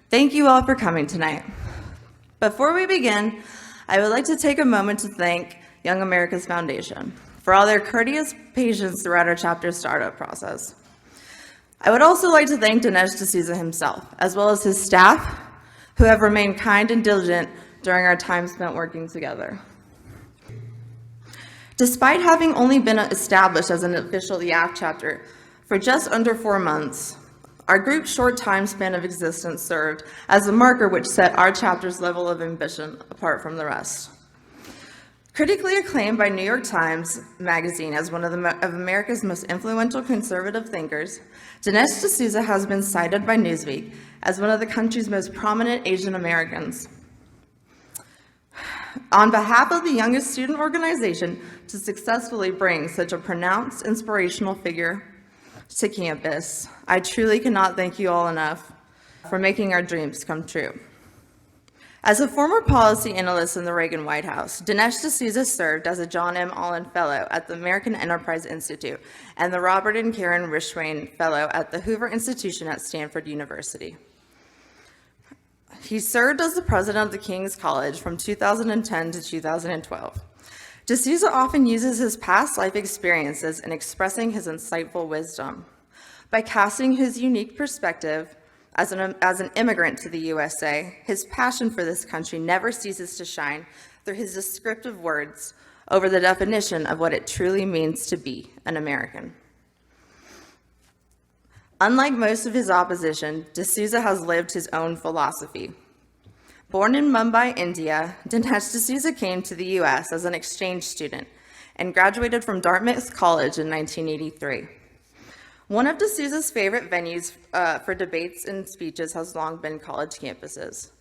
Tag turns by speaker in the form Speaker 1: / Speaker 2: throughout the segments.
Speaker 1: Thank you all for coming tonight. Before we begin, I would like to take a moment to thank Young America's Foundation for all their courteous patience throughout our chapter startup process. I would also like to thank Dinesh D'Souza himself, as well as his staff, who have remained kind and diligent during our time spent working together. Despite having only been established as an official YAF chapter for just under 4 months, our group's short time span of existence served as a marker which set our chapter's level of ambition apart from the rest. Critically acclaimed by New York Times Magazine as one of America's most influential conservative thinkers, Dinesh D'Souza has been cited by Newsweek as one of the country's most prominent Asian Americans. On behalf of the youngest student organization to successfully bring such a pronounced inspirational figure to campus, I truly cannot thank you all enough for making our dreams come true. As a former policy analyst in the Reagan White House, Dinesh D'Souza served as a John M. Allen Fellow at the American Enterprise Institute and the Robert and Karen Rishwain Fellow at the Hoover Institution at Stanford University. He served as the president of the King's College from 2010 to 2012. D'Souza often uses his past life experiences in expressing his insightful wisdom. By casting his unique perspective as an immigrant to the USA, his passion for this country never ceases to shine through his descriptive words over the definition of what it truly means to be an American. Unlike most of his opposition, D'Souza has lived his own philosophy. Born in Mumbai, India, Dinesh D'Souza came to the US as an exchange student and graduated from Dartmouth College in 1983. One of D'Souza's favorite venues for debates and speeches has long been college campuses.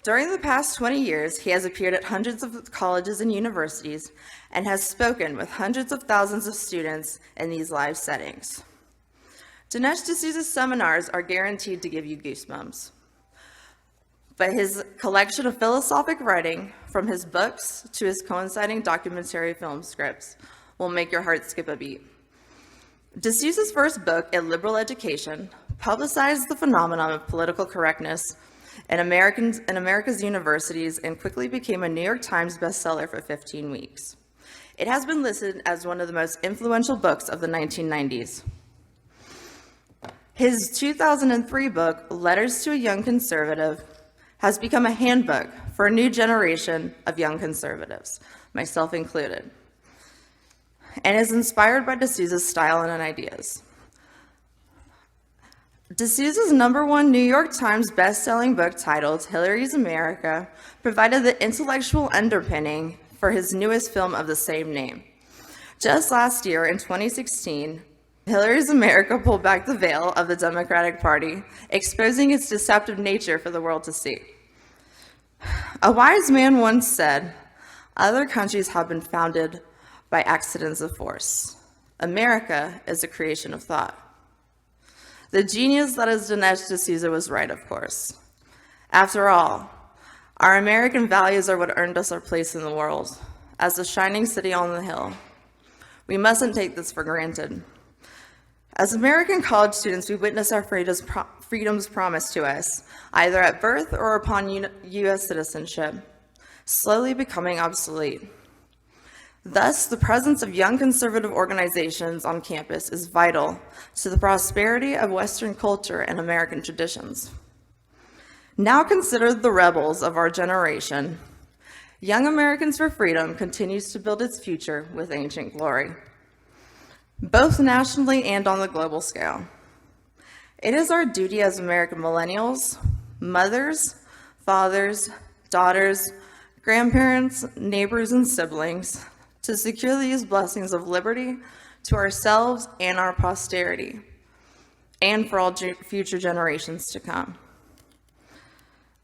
Speaker 1: During the past 20 years, he has appeared at hundreds of colleges and universities and has spoken with hundreds of thousands of students in these live settings. Dinesh D'Souza's seminars are guaranteed to give you goosebumps. But his collection of philosophic writing, from his books to his coinciding documentary film scripts, will make your heart skip a beat. D'Souza's first book, A Liberal Education, publicized the phenomenon of political correctness in America's universities and quickly became a New York Times bestseller for 15 weeks. It has been listed as one of the most influential books of the 1990s. His 2003 book, Letters to a Young Conservative, has become a handbook for a new generation of young conservatives, myself included, and is inspired by D'Souza's style and ideas. D'Souza's #1 New York Times best-selling book titled Hillary's America provided the intellectual underpinning for his newest film of the same name. Just last year, in 2016, Hillary's America pulled back the veil of the Democratic Party, exposing its deceptive nature for the world to see. A wise man once said, "Other countries have been founded by accidents of force. America is a creation of thought." The genius that is Dinesh D'Souza was right, of course. After all, our American values are what earned us our place in the world, as the shining city on the hill. We mustn't take this for granted. As American college students, we witness our freedoms promised to us, either at birth or upon U.S. citizenship, slowly becoming obsolete. Thus, the presence of young conservative organizations on campus is vital to the prosperity of Western culture and American traditions. Now considered the rebels of our generation, Young Americans for Freedom continues to build its future with ancient glory, both nationally and on the global scale. It is our duty as American millennials, mothers, fathers, daughters, grandparents, neighbors, and siblings to secure these blessings of liberty to ourselves and our posterity, and for all future generations to come.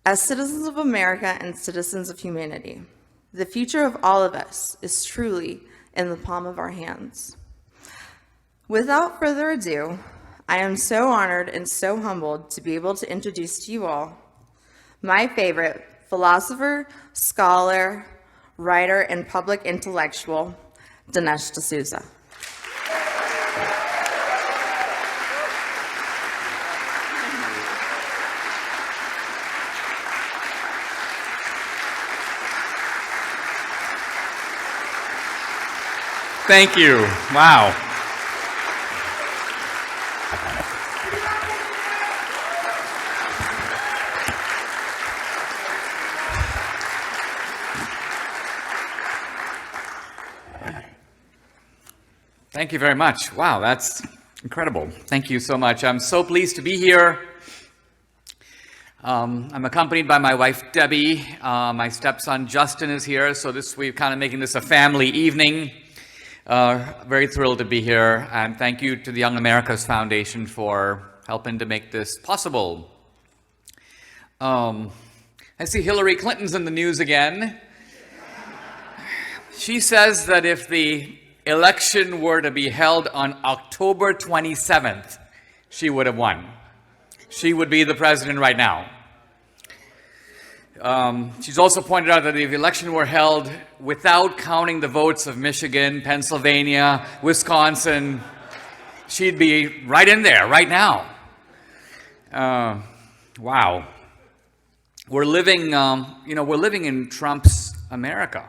Speaker 1: As citizens of America and citizens of humanity, the future of all of us is truly in the palm of our hands. Without further ado, I am so honored and so humbled to be able to introduce to you all my favorite philosopher, scholar, writer, and public intellectual, Dinesh D'Souza.
Speaker 2: Thank you. Wow. Thank you very much. Wow, that's incredible. Thank you so much. I'm so pleased to be here. I'm accompanied by my wife, Debbie. My stepson, Justin, is here. So we're kind of making this a family evening. Very thrilled to be here. And thank you to the Young America's Foundation for helping to make this possible. I see Hillary Clinton's in the news again. She says that if the election were to be held on October 27th, she would have won. She would be the president right now. She's also pointed out that if the election were held without counting the votes of Michigan, Pennsylvania, Wisconsin, she'd be right in there right now. Wow. We're living in Trump's America.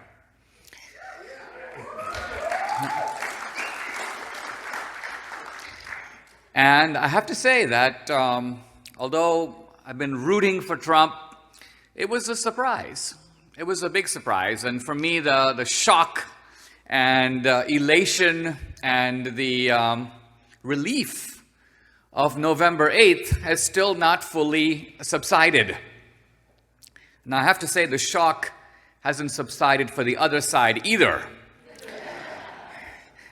Speaker 2: And I have to say that although I've been rooting for Trump, it was a surprise. It was a big surprise. And for me, the shock and elation and the relief of November 8th has still not fully subsided. And I have to say the shock hasn't subsided for the other side either.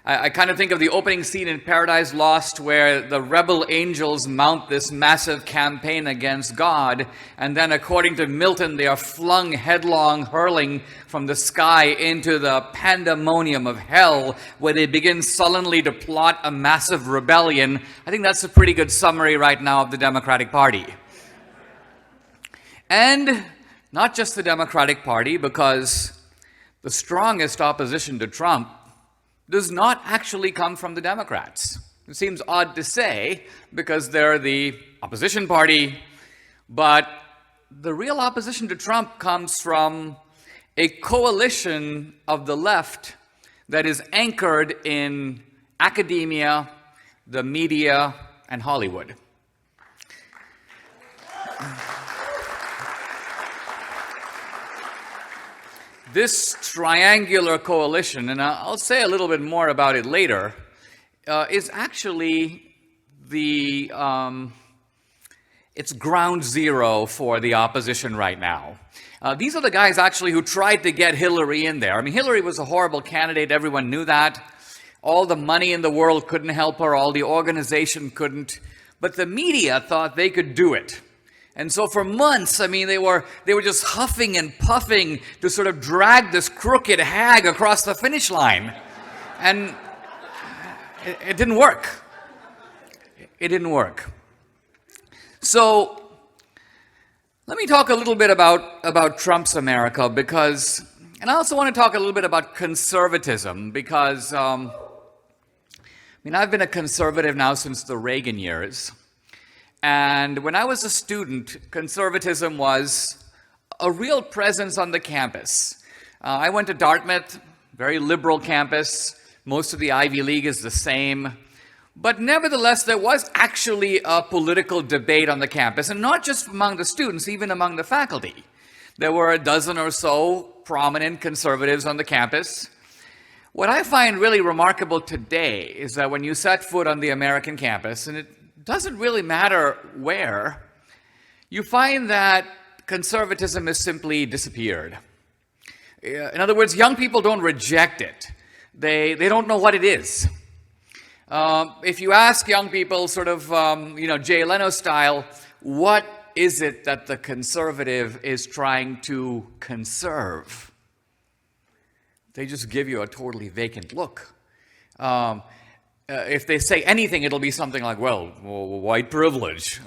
Speaker 2: I kind of think of the opening scene in Paradise Lost where the rebel angels mount this massive campaign against God, and then according to Milton, they are flung headlong, hurling from the sky into the pandemonium of hell, where they begin sullenly to plot a massive rebellion. I think that's a pretty good summary right now of the Democratic Party. And not just the Democratic Party, because the strongest opposition to Trump does not actually come from the Democrats. It seems odd to say because they're the opposition party, but the real opposition to Trump comes from a coalition of the left that is anchored in academia, the media, and Hollywood. This triangular coalition, and I'll say a little bit more about it later, is actually it's ground zero for the opposition right now. These are the guys actually who tried to get Hillary in there. I mean, Hillary was a horrible candidate. Everyone knew that. All the money in the world couldn't help her. All the organization couldn't. But the media thought they could do it. And so for months, I mean, they were just huffing and puffing to sort of drag this crooked hag across the finish line. And it didn't work. It didn't work. So let me talk a little bit about Trump's America because, and I also want to talk a little bit about conservatism because, I've been a conservative now since the Reagan years. And when I was a student, conservatism was a real presence on the campus. I went to Dartmouth, very liberal campus. Most of the Ivy League is the same. But nevertheless, there was actually a political debate on the campus, and not just among the students, even among the faculty. There were a dozen or so prominent conservatives on the campus. What I find really remarkable today is that when you set foot on the American campus, and it doesn't really matter where, you find that conservatism has simply disappeared. In other words, young people don't reject it. They don't know what it is. If you ask young people sort of, Jay Leno style, what is it that the conservative is trying to conserve? They just give you a totally vacant look. If they say anything, it'll be something like, well, white privilege,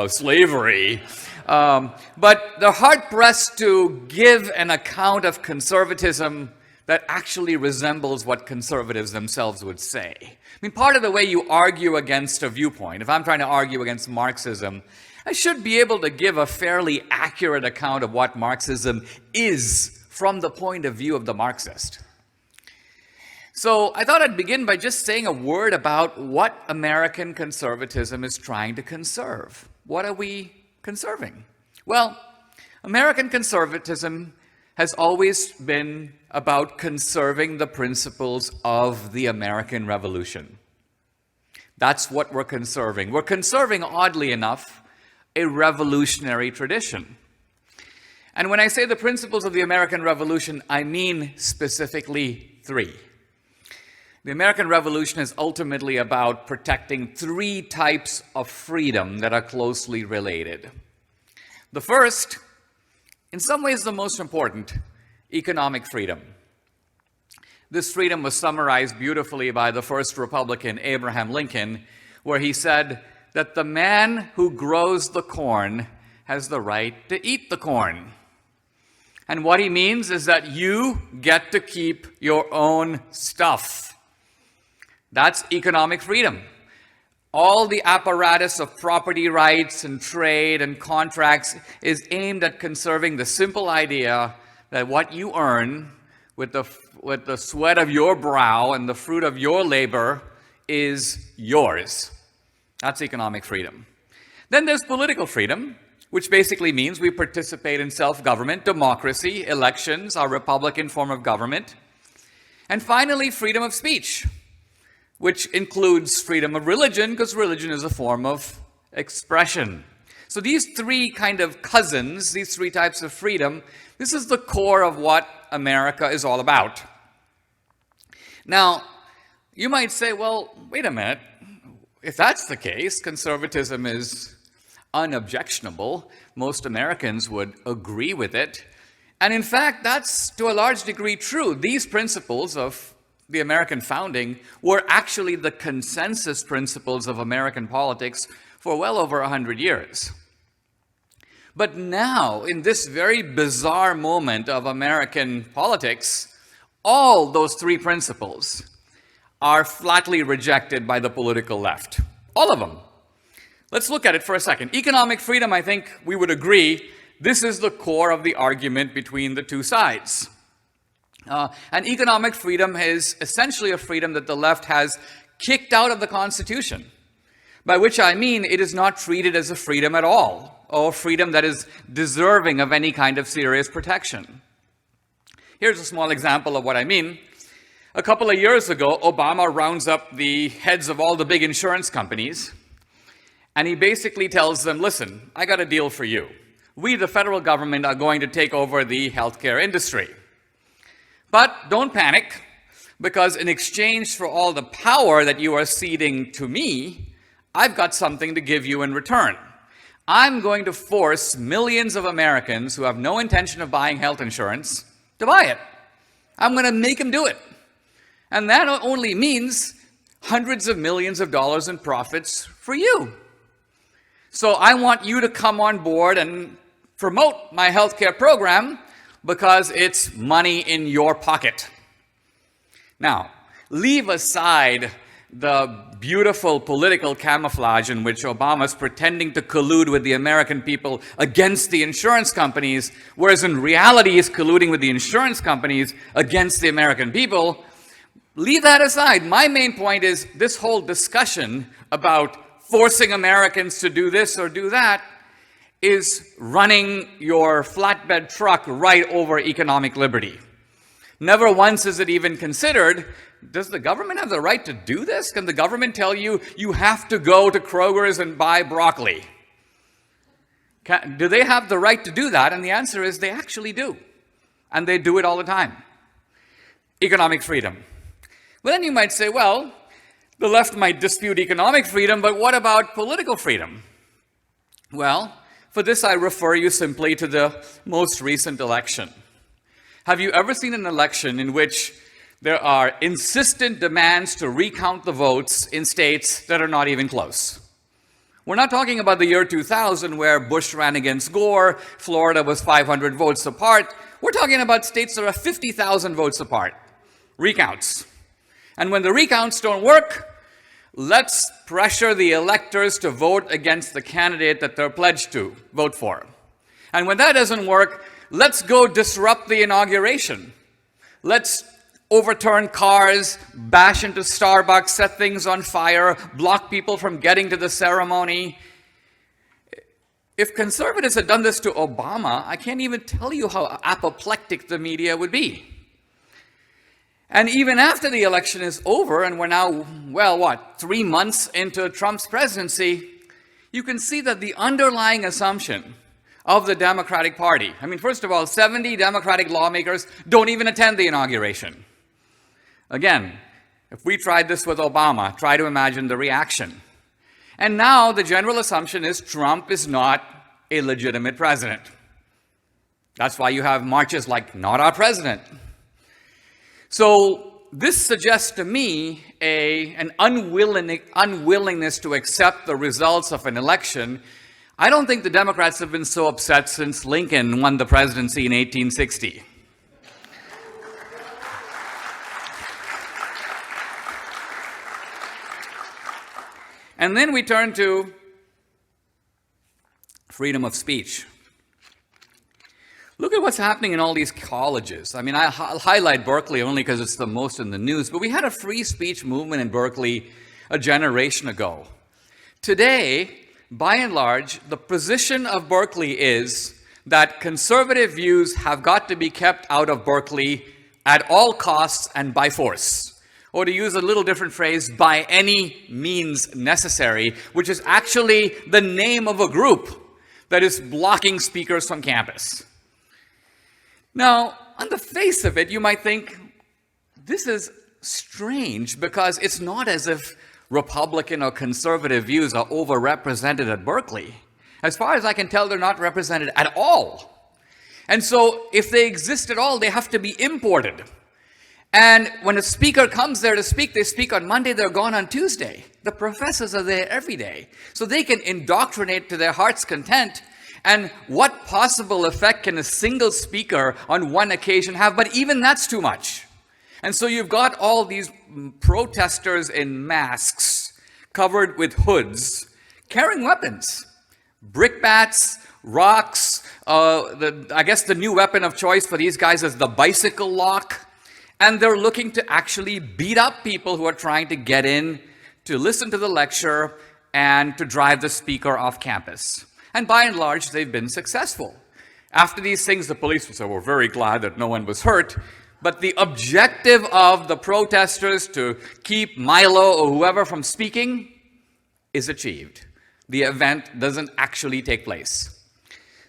Speaker 2: slavery. But they're hard-pressed to give an account of conservatism that actually resembles what conservatives themselves would say. I mean, part of the way you argue against a viewpoint, if I'm trying to argue against Marxism, I should be able to give a fairly accurate account of what Marxism is from the point of view of the Marxist. So I thought I'd begin by just saying a word about what American conservatism is trying to conserve. What are we conserving? Well, American conservatism has always been about conserving the principles of the American Revolution. That's what we're conserving. We're conserving, oddly enough, a revolutionary tradition. And when I say the principles of the American Revolution, I mean specifically three. The American Revolution is ultimately about protecting three types of freedom that are closely related. The first, in some ways the most important, economic freedom. This freedom was summarized beautifully by the first Republican, Abraham Lincoln, where he said that the man who grows the corn has the right to eat the corn. And what he means is that you get to keep your own stuff. That's economic freedom. All the apparatus of property rights and trade and contracts is aimed at conserving the simple idea that what you earn with the sweat of your brow and the fruit of your labor is yours. That's economic freedom. Then there's political freedom, which basically means we participate in self-government, democracy, elections, our republican form of government. And finally, freedom of speech, which includes freedom of religion, because religion is a form of expression. So these three kind of cousins, these three types of freedom, this is the core of what America is all about. Now, you might say, well, wait a minute. If that's the case, conservatism is unobjectionable. Most Americans would agree with it. And in fact, that's to a large degree true. These principles of the American founding were actually the consensus principles of American politics for well over 100 years. But now, in this very bizarre moment of American politics, all those three principles are flatly rejected by the political left. All of them. Let's look at it for a second. Economic freedom, I think we would agree, this is the core of the argument between the two sides. And economic freedom is essentially a freedom that the left has kicked out of the Constitution, by which I mean it is not treated as a freedom at all, or freedom that is deserving of any kind of serious protection. Here's a small example of what I mean. A couple of years ago, Obama rounds up the heads of all the big insurance companies, and he basically tells them, listen, I got a deal for you. We, the federal government, are going to take over the healthcare industry. But don't panic, because in exchange for all the power that you are ceding to me, I've got something to give you in return. I'm going to force millions of Americans who have no intention of buying health insurance to buy it. I'm going to make them do it. And that only means hundreds of millions of dollars in profits for you. So I want you to come on board and promote my healthcare program because it's money in your pocket. Now, leave aside the beautiful political camouflage in which Obama's pretending to collude with the American people against the insurance companies, whereas in reality he's colluding with the insurance companies against the American people. Leave that aside. My main point is this whole discussion about forcing Americans to do this or do that is running your flatbed truck right over economic liberty. Never once is it even considered, does the government have the right to do this? Can the government tell you, you have to go to Kroger's and buy broccoli? Do they have the right to do that? And the answer is they actually do. And they do it all the time. Economic freedom. Well, then you might say, well, the left might dispute economic freedom, but what about political freedom? Well, for this I refer you simply to the most recent election. Have you ever seen an election in which there are insistent demands to recount the votes in states that are not even close? We're not talking about the year 2000 where Bush ran against Gore, Florida was 500 votes apart. We're talking about states that are 50,000 votes apart. Recounts. And when the recounts don't work, let's pressure the electors to vote against the candidate that they're pledged to vote for. And when that doesn't work, let's go disrupt the inauguration. Let's overturn cars, bash into Starbucks, set things on fire, block people from getting to the ceremony. If conservatives had done this to Obama, I can't even tell you how apoplectic the media would be. And even after the election is over, and we're now, well, what, 3 months into Trump's presidency, you can see that the underlying assumption of the Democratic Party, I mean, first of all, 70 Democratic lawmakers don't even attend the inauguration. Again, if we tried this with Obama, try to imagine the reaction. And now the general assumption is Trump is not a legitimate president. That's why you have marches like, "Not our president." So this suggests to me an unwillingness to accept the results of an election. I don't think the Democrats have been so upset since Lincoln won the presidency in 1860. And then we turn to freedom of speech. Look at what's happening in all these colleges. I mean, I'll highlight Berkeley only because it's the most in the news, but we had a free speech movement in Berkeley a generation ago. Today, by and large, the position of Berkeley is that conservative views have got to be kept out of Berkeley at all costs and by force. Or to use a little different phrase, by any means necessary, which is actually the name of a group that is blocking speakers from campus. Now, on the face of it, you might think, this is strange because it's not as if Republican or conservative views are overrepresented at Berkeley. As far as I can tell, they're not represented at all. And so if they exist at all, they have to be imported. And when a speaker comes there to speak, they speak on Monday, they're gone on Tuesday. The professors are there every day. So they can indoctrinate to their heart's content. And what possible effect can a single speaker on one occasion have? But even that's too much. And so you've got all these protesters in masks, covered with hoods, carrying weapons. Brickbats, rocks, I guess the new weapon of choice for these guys is the bicycle lock. And they're looking to actually beat up people who are trying to get in, to listen to the lecture, and to drive the speaker off campus. And by and large, they've been successful. After these things, the police will say, we're very glad that no one was hurt. But the objective of the protesters to keep Milo or whoever from speaking is achieved. The event doesn't actually take place.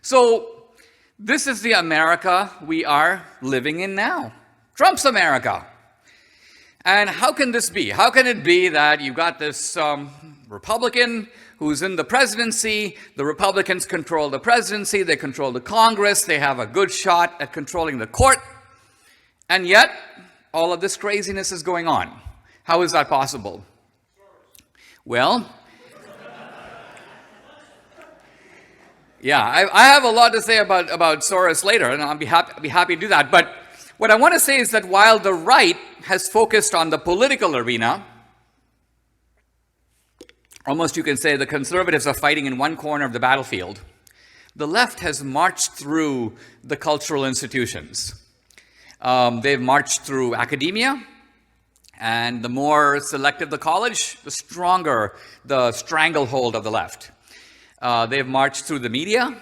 Speaker 2: So this is the America we are living in now. Trump's America. And how can this be? How can it be that you've got this Republican who's in the presidency, the Republicans control the presidency, they control the Congress, they have a good shot at controlling the court, and yet all of this craziness is going on? How is that possible? Well, yeah, I have a lot to say about Soros later, and I'll be happy to do that. But what I want to say is that while the right has focused on the political arena, almost you can say the conservatives are fighting in one corner of the battlefield, the left has marched through the cultural institutions. They've marched through academia, and the more selective the college, the stronger the stranglehold of the left. They've marched through the media,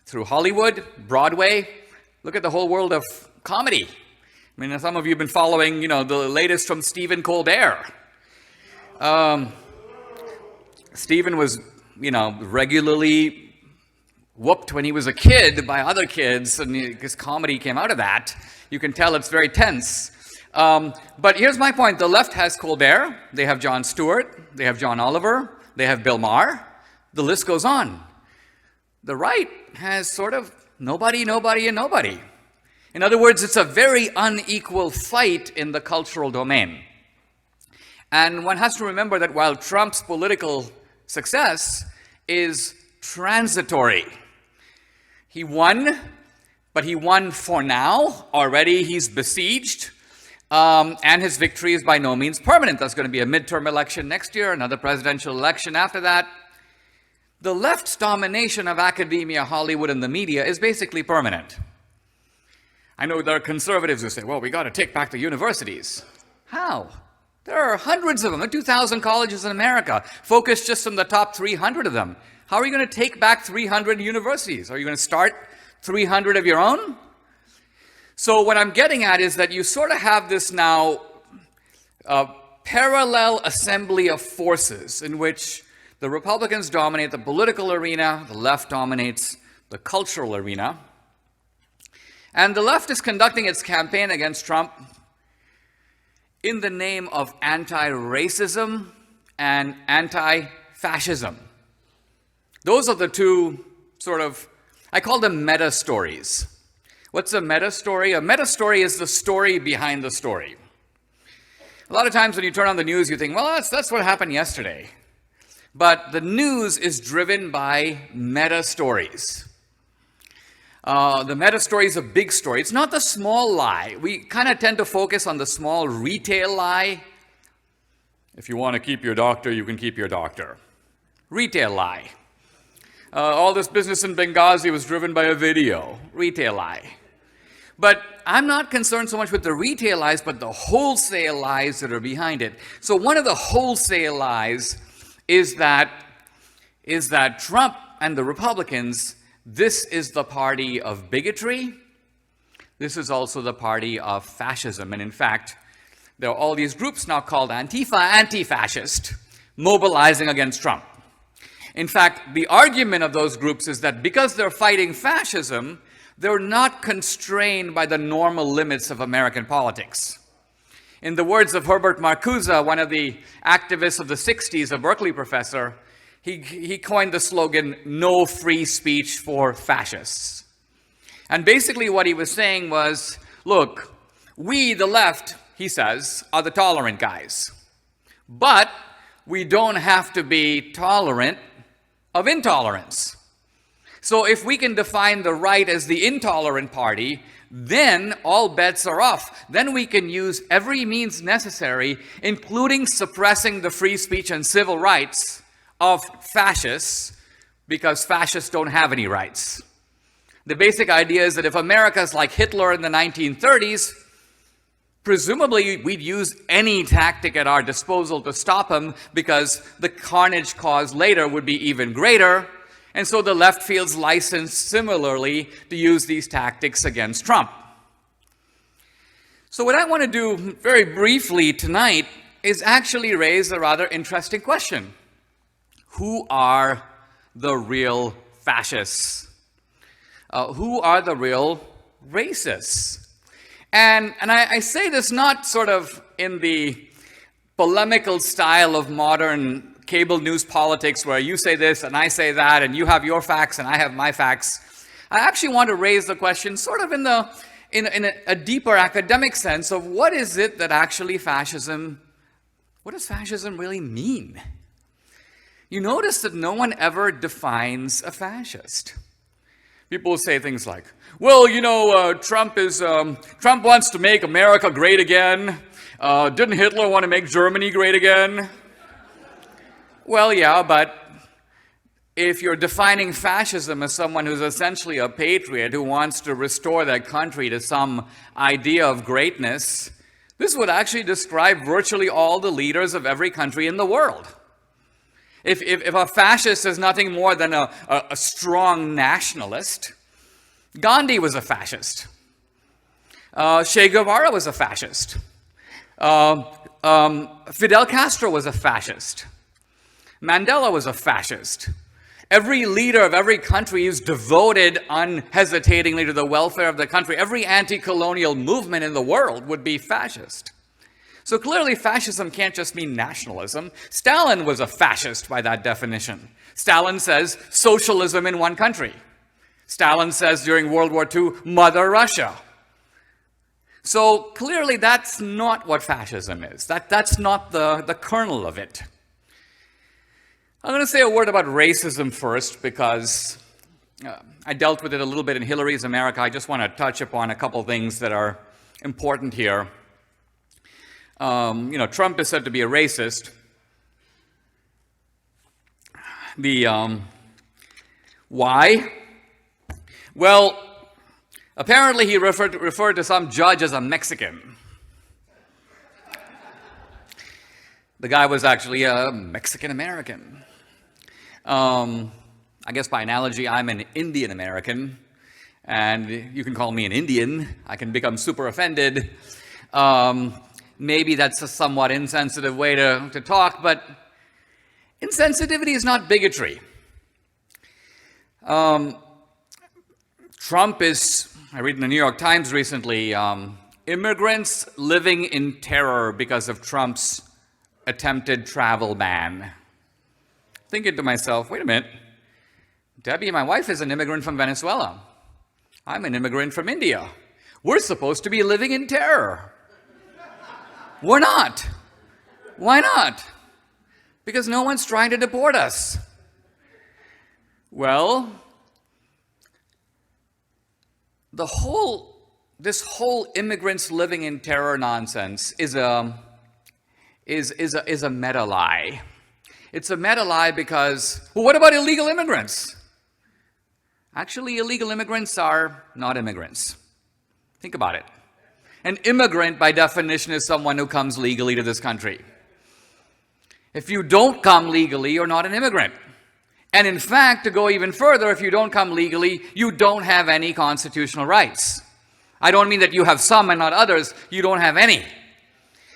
Speaker 2: through Hollywood, Broadway. Look at the whole world of comedy. I mean, some of you have been following, the latest from Stephen Colbert. Stephen was, regularly whooped when he was a kid by other kids, and his comedy came out of that. You can tell it's very tense. But here's my point. The left has Colbert. They have Jon Stewart. They have John Oliver. They have Bill Maher. The list goes on. The right has sort of nobody, nobody, and nobody. In other words, it's a very unequal fight in the cultural domain. And one has to remember that while Trump's political success is transitory, he won, but he won for now. Already he's besieged, and his victory is by no means permanent. There's going to be a midterm election next year, another presidential election after that. The left's domination of academia, Hollywood, and the media is basically permanent. I know there are conservatives who say, well, we got to take back the universities. How? There are hundreds of them. There are 2,000 colleges in America. Focus just on the top 300 of them. How are you going to take back 300 universities? Are you going to start 300 of your own? So what I'm getting at is that you sort of have this now parallel assembly of forces in which the Republicans dominate the political arena, the left dominates the cultural arena. And the left is conducting its campaign against Trump in the name of anti-racism and anti-fascism. Those are the two sort of, I call them meta stories. What's a meta story? A meta story is the story behind the story. A lot of times when you turn on the news, you think, well, that's what happened yesterday. But the news is driven by meta stories. The meta story is a big story. It's not the small lie. We kind of tend to focus on the small retail lie. If you want to keep your doctor, you can keep your doctor. Retail lie. All this business in Benghazi was driven by a video. Retail lie. But I'm not concerned so much with the retail lies, but the wholesale lies that are behind it. So one of the wholesale lies is that Trump and the Republicans, this is the party of bigotry. This is also the party of fascism. And in fact, there are all these groups now called Antifa, anti-fascist, mobilizing against Trump. In fact, the argument of those groups is that because they're fighting fascism, they're not constrained by the normal limits of American politics. In the words of Herbert Marcuse, one of the activists of the 60s, a Berkeley professor, he coined the slogan, "No free speech for fascists." And basically what he was saying was, look, we, the left, he says, are the tolerant guys. But we don't have to be tolerant of intolerance. So if we can define the right as the intolerant party, then all bets are off. Then we can use every means necessary, including suppressing the free speech and civil rights of fascists, because fascists don't have any rights. The basic idea is that if America's like Hitler in the 1930s, presumably we'd use any tactic at our disposal to stop him, because the carnage caused later would be even greater. And so the left feels licensed similarly to use these tactics against Trump. So what I want to do very briefly tonight is actually raise a rather interesting question. Who are the real fascists? Who are the real racists? And I say this not sort of in the polemical style of modern cable news politics where you say this and I say that and you have your facts and I have my facts. I actually want to raise the question sort of in a deeper academic sense of what is it that actually what does fascism really mean? You notice that no one ever defines a fascist. People will say things like, well, you know, Trump wants to make America great again. Didn't Hitler want to make Germany great again? Well, yeah, but if you're defining fascism as someone who's essentially a patriot who wants to restore that country to some idea of greatness, this would actually describe virtually all the leaders of every country in the world. If a fascist is nothing more than a strong nationalist, Gandhi was a fascist. Che Guevara was a fascist. Fidel Castro was a fascist. Mandela was a fascist. Every leader of every country is devoted unhesitatingly to the welfare of the country. Every anti-colonial movement in the world would be fascist. So clearly fascism can't just mean nationalism. Stalin was a fascist by that definition. Stalin says socialism in one country. Stalin says during World War II, Mother Russia. So clearly that's not what fascism is. That's not the kernel of it. I'm going to say a word about racism first because I dealt with it a little bit in Hillary's America. I just want to touch upon a couple things that are important here. Trump is said to be a racist. Why? Well, Apparently, he referred to some judge as a Mexican. The guy was actually a Mexican-American. I guess by analogy, I'm an Indian-American, and you can call me an Indian. I can become super offended. Maybe that's a somewhat insensitive way to talk, but insensitivity is not bigotry. Trump is, I read in the New York Times recently, immigrants living in terror because of Trump's attempted travel ban. Thinking to myself, wait a minute, Debbie, my wife, is an immigrant from Venezuela. I'm an immigrant from India. We're supposed to be living in terror. We're not. Why not? Because no one's trying to deport us. Well, this whole immigrants living in terror nonsense is a meta lie. It's a meta lie because, well, what about illegal immigrants? Actually, illegal immigrants are not immigrants. Think about it. An immigrant, by definition, is someone who comes legally to this country. If you don't come legally, you're not an immigrant. And in fact, to go even further, if you don't come legally, you don't have any constitutional rights. I don't mean that you have some and not others, you don't have any.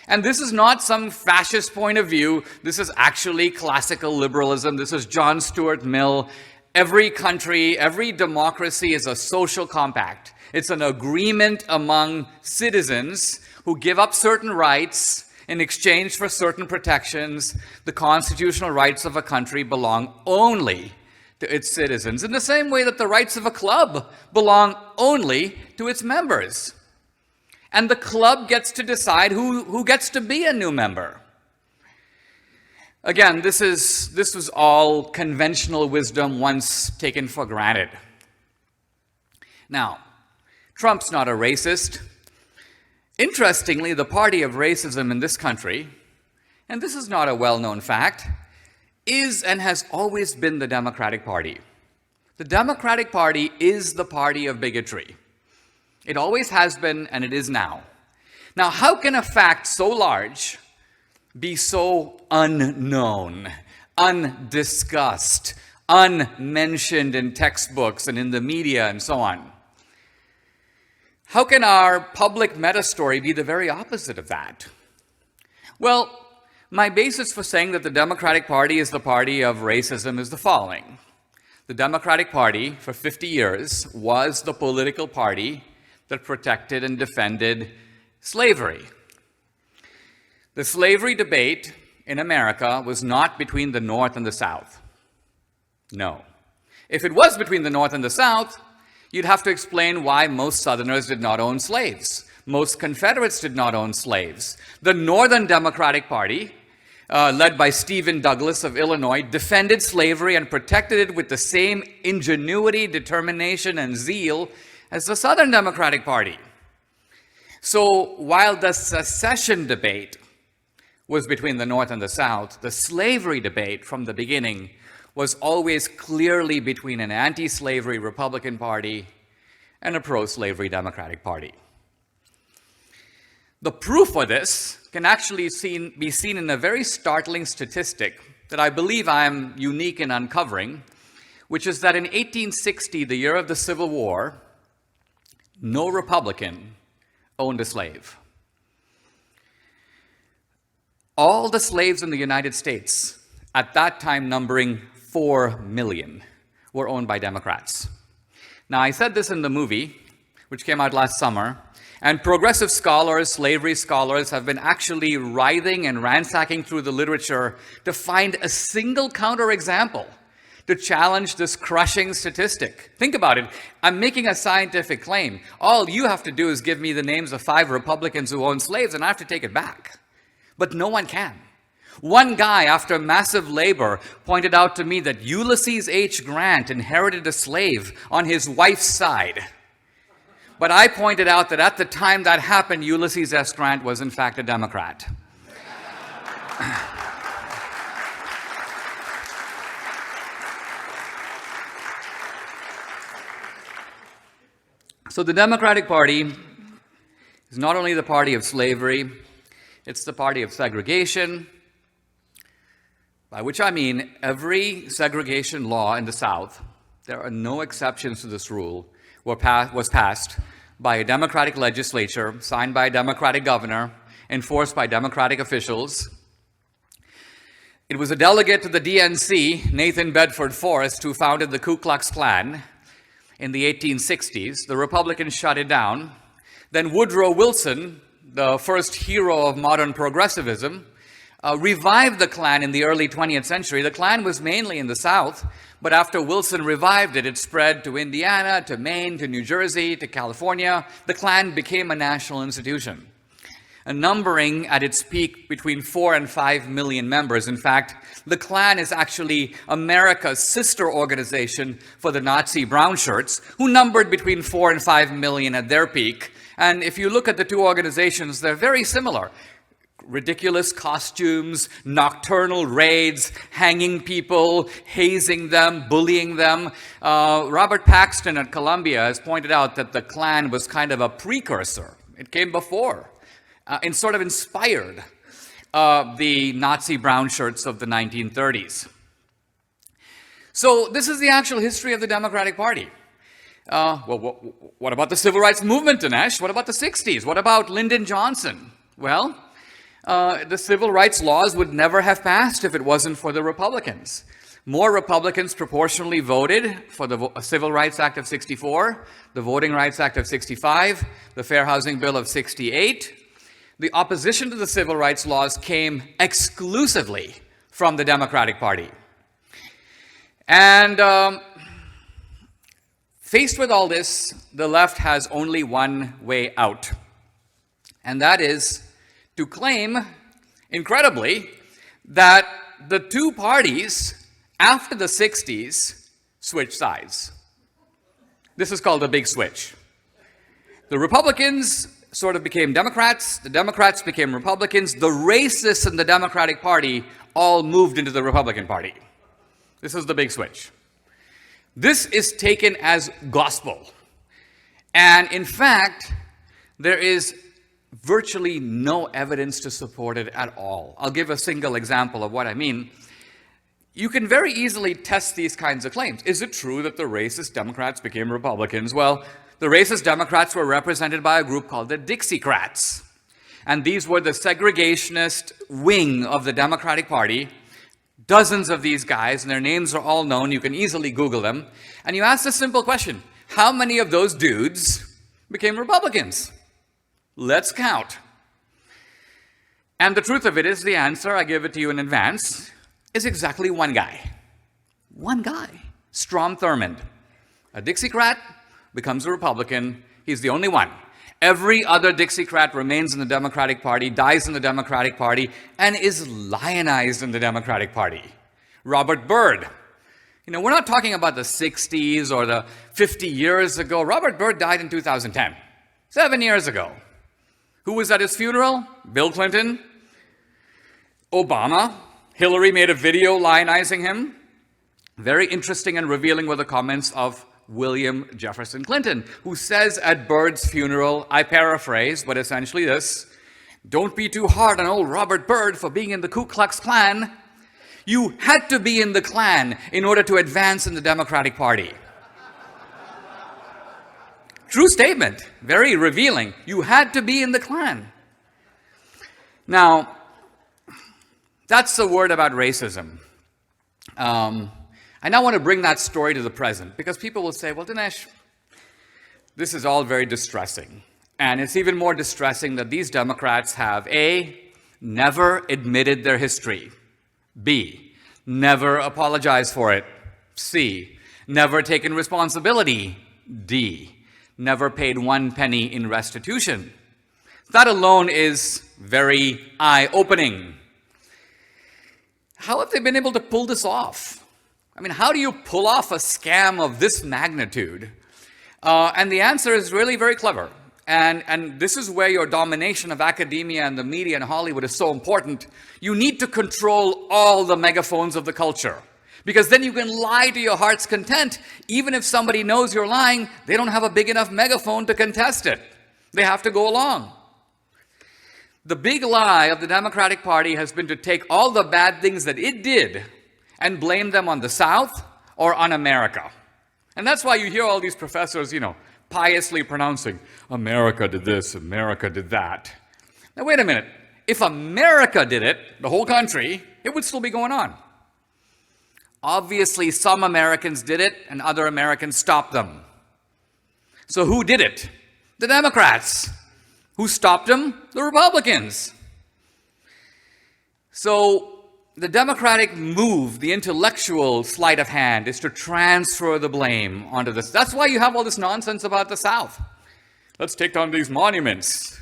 Speaker 2: And this is not some fascist point of view, this is actually classical liberalism, this is John Stuart Mill. Every country, every democracy is a social compact. It's an agreement among citizens who give up certain rights in exchange for certain protections. The constitutional rights of a country belong only to its citizens, in the same way that the rights of a club belong only to its members. And the club gets to decide who gets to be a new member. Again, this was all conventional wisdom once taken for granted. Now, Trump's not a racist. Interestingly, the party of racism in this country, and this is not a well-known fact, is and has always been the Democratic Party. The Democratic Party is the party of bigotry. It always has been, and it is now. Now, how can a fact so large be so unknown, undiscussed, unmentioned in textbooks and in the media and so on? How can our public meta-story be the very opposite of that? Well, my basis for saying that the Democratic Party is the party of racism is the following. The Democratic Party, for 50 years, was the political party that protected and defended slavery. The slavery debate in America was not between the North and the South. No. If it was between the North and the South, you'd have to explain why most Southerners did not own slaves. Most Confederates did not own slaves. The Northern Democratic Party, led by Stephen Douglas of Illinois, defended slavery and protected it with the same ingenuity, determination, and zeal as the Southern Democratic Party. So while the secession debate was between the North and the South, the slavery debate from the beginning was always clearly between an anti-slavery Republican Party and a pro-slavery Democratic Party. The proof for this can actually be seen in a very startling statistic that I believe I am unique in uncovering, which is that in 1860, the year of the Civil War, no Republican owned a slave. All the slaves in the United States, at that time numbering 4 million, were owned by Democrats. Now, I said this in the movie, which came out last summer, and progressive scholars, slavery scholars, have been actually writhing and ransacking through the literature to find a single counterexample to challenge this crushing statistic. Think about it. I'm making a scientific claim. All you have to do is give me the names of 5 Republicans who owned slaves, and I have to take it back. But no one can. One guy, after massive labor, pointed out to me that Ulysses H. Grant inherited a slave on his wife's side. But I pointed out that at the time that happened, Ulysses S. Grant was in fact a Democrat. So the Democratic Party is not only the party of slavery, it's the party of segregation, by which I mean every segregation law in the South, there are no exceptions to this rule, was passed by a Democratic legislature, signed by a Democratic governor, enforced by Democratic officials. It was a delegate to the DNC, Nathan Bedford Forrest, who founded the Ku Klux Klan in the 1860s. The Republicans shut it down. Then Woodrow Wilson, the first hero of modern progressivism, revived the Klan in the early 20th century. The Klan was mainly in the South, but after Wilson revived it, it spread to Indiana, to Maine, to New Jersey, to California. The Klan became a national institution, numbering at its peak between 4 and 5 million members. In fact, the Klan is actually America's sister organization for the Nazi brown shirts, who numbered between 4 and 5 million at their peak. And if you look at the two organizations, they're very similar. Ridiculous costumes, nocturnal raids, hanging people, hazing them, bullying them. Robert Paxton at Columbia has pointed out that the Klan was kind of a precursor. It came before and sort of inspired the Nazi brown shirts of the 1930s. So this is the actual history of the Democratic Party. Well, what about the civil rights movement, Dinesh? What about the 60s? What about Lyndon Johnson? Well, the civil rights laws would never have passed if it wasn't for the Republicans. More Republicans proportionally voted for the Civil Rights Act of 64, the Voting Rights Act of 65, the Fair Housing Bill of 68. The opposition to the civil rights laws came exclusively from the Democratic Party. And faced with all this, the left has only one way out, and that is to claim, incredibly, that the two parties after the 60s switched sides. This is called a big switch. The Republicans sort of became Democrats, the Democrats became Republicans, the racists in the Democratic Party all moved into the Republican Party. This is the big switch. This is taken as gospel. And in fact, there is virtually no evidence to support it at all. I'll give a single example of what I mean. You can very easily test these kinds of claims. Is it true that the racist Democrats became Republicans? Well, the racist Democrats were represented by a group called the Dixiecrats. And these were the segregationist wing of the Democratic Party. Dozens of these guys, and their names are all known. You can easily Google them. And you ask the simple question, how many of those dudes became Republicans? Let's count. And the truth of it is, the answer, I give it to you in advance, is exactly one guy. One guy. Strom Thurmond. A Dixiecrat becomes a Republican. He's the only one. Every other Dixiecrat remains in the Democratic Party, dies in the Democratic Party, and is lionized in the Democratic Party. Robert Byrd. You know, we're not talking about the 60s or the 50 years ago. Robert Byrd died in 2010, 7 years ago. Who was at his funeral? Bill Clinton, Obama. Hillary made a video lionizing him. Very interesting and revealing were the comments of William Jefferson Clinton, who says at Byrd's funeral, I paraphrase, but essentially this, "Don't be too hard on old Robert Byrd for being in the Ku Klux Klan. You had to be in the Klan in order to advance in the Democratic Party." True statement, very revealing. You had to be in the Klan. Now, that's the word about racism. I now want to bring that story to the present, because people will say, well, Dinesh, this is all very distressing. And it's even more distressing that these Democrats have A, never admitted their history, B, never apologized for it, C, never taken responsibility, D, never paid 1 penny in restitution. That alone is very eye-opening. How have they been able to pull this off? I mean, how do you pull off a scam of this magnitude? And the answer is really very clever. And this is where your domination of academia and the media and Hollywood is so important. You need to control all the megaphones of the culture. Because then you can lie to your heart's content. Even if somebody knows you're lying, they don't have a big enough megaphone to contest it. They have to go along. The big lie of the Democratic Party has been to take all the bad things that it did and blame them on the South or on America. And that's why you hear all these professors, piously pronouncing, America did this, America did that. Now, wait a minute. If America did it, the whole country, it would still be going on. Obviously, some Americans did it and other Americans stopped them. So who did it? The Democrats. Who stopped them? The Republicans. So the Democratic move, the intellectual sleight of hand, is to transfer the blame onto this. That's why you have all this nonsense about the South. Let's take down these monuments.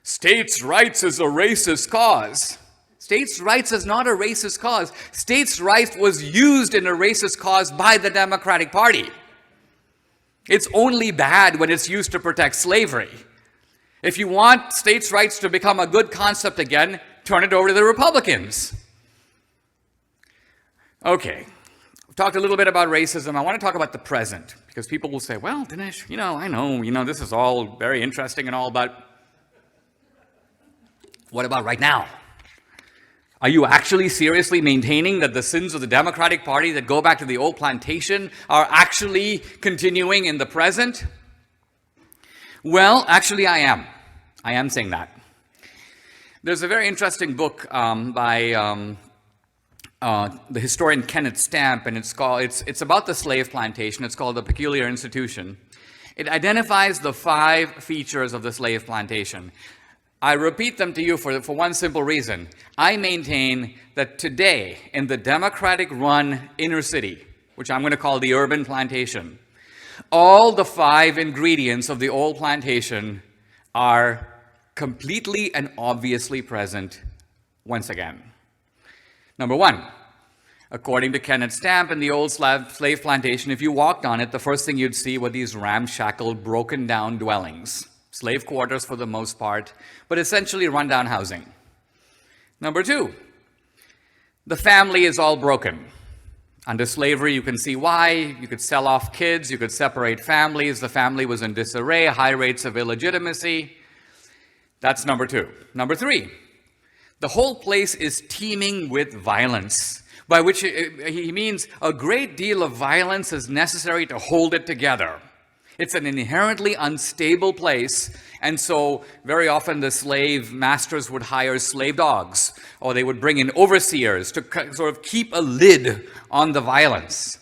Speaker 2: States' rights is a racist cause. States' rights is not a racist cause. States' rights was used in a racist cause by the Democratic Party. It's only bad when it's used to protect slavery. If you want states' rights to become a good concept again, turn it over to the Republicans. Okay, we've talked a little bit about racism. I want to talk about the present, because people will say, well, Dinesh, I know, this is all very interesting and all, but what about right now? Are you actually seriously maintaining that the sins of the Democratic Party that go back to the old plantation are actually continuing in the present? Well, actually, I am. I am saying that. There's a very interesting book by the historian Kenneth Stamp, and it's about the slave plantation. It's called The Peculiar Institution. It identifies the 5 features of the slave plantation. I repeat them to you for one simple reason. I maintain that today, in the Democratic-run inner city, which I'm going to call the urban plantation, all the 5 ingredients of the old plantation are completely and obviously present once again. Number 1, according to Kenneth Stamp, in the old slave plantation, if you walked on it, the first thing you'd see were these ramshackle, broken down dwellings. Slave quarters for the most part, but essentially rundown housing. Number 2, the family is all broken. Under slavery, you can see why. You could sell off kids, you could separate families. The family was in disarray, high rates of illegitimacy. That's number 2. Number 3, the whole place is teeming with violence, by which he means a great deal of violence is necessary to hold it together. It's an inherently unstable place, and so very often the slave masters would hire slave dogs, or they would bring in overseers to sort of keep a lid on the violence.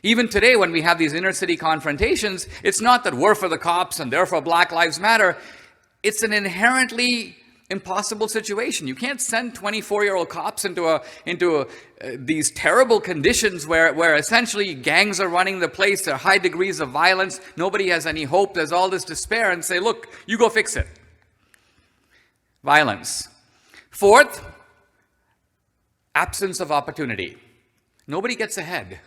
Speaker 2: Even today, when we have these inner city confrontations, it's not that we're for the cops and therefore Black Lives Matter. It's an inherently impossible situation. You can't send 24-year-old cops into these terrible conditions where essentially gangs are running the place. There are high degrees of violence. Nobody has any hope. There's all this despair, and say, look, you go fix it. Violence. 4th, absence of opportunity. Nobody gets ahead.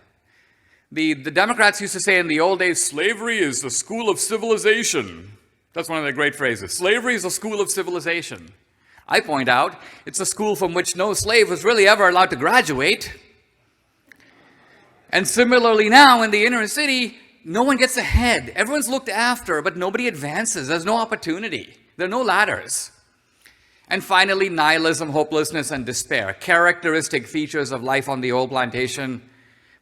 Speaker 2: The Democrats used to say in the old days, slavery is the school of civilization. That's one of their great phrases. Slavery is a school of civilization. I point out, it's a school from which no slave was really ever allowed to graduate. And similarly now, in the inner city, no one gets ahead. Everyone's looked after, but nobody advances. There's no opportunity. There are no ladders. And finally, nihilism, hopelessness, and despair. Characteristic features of life on the old plantation.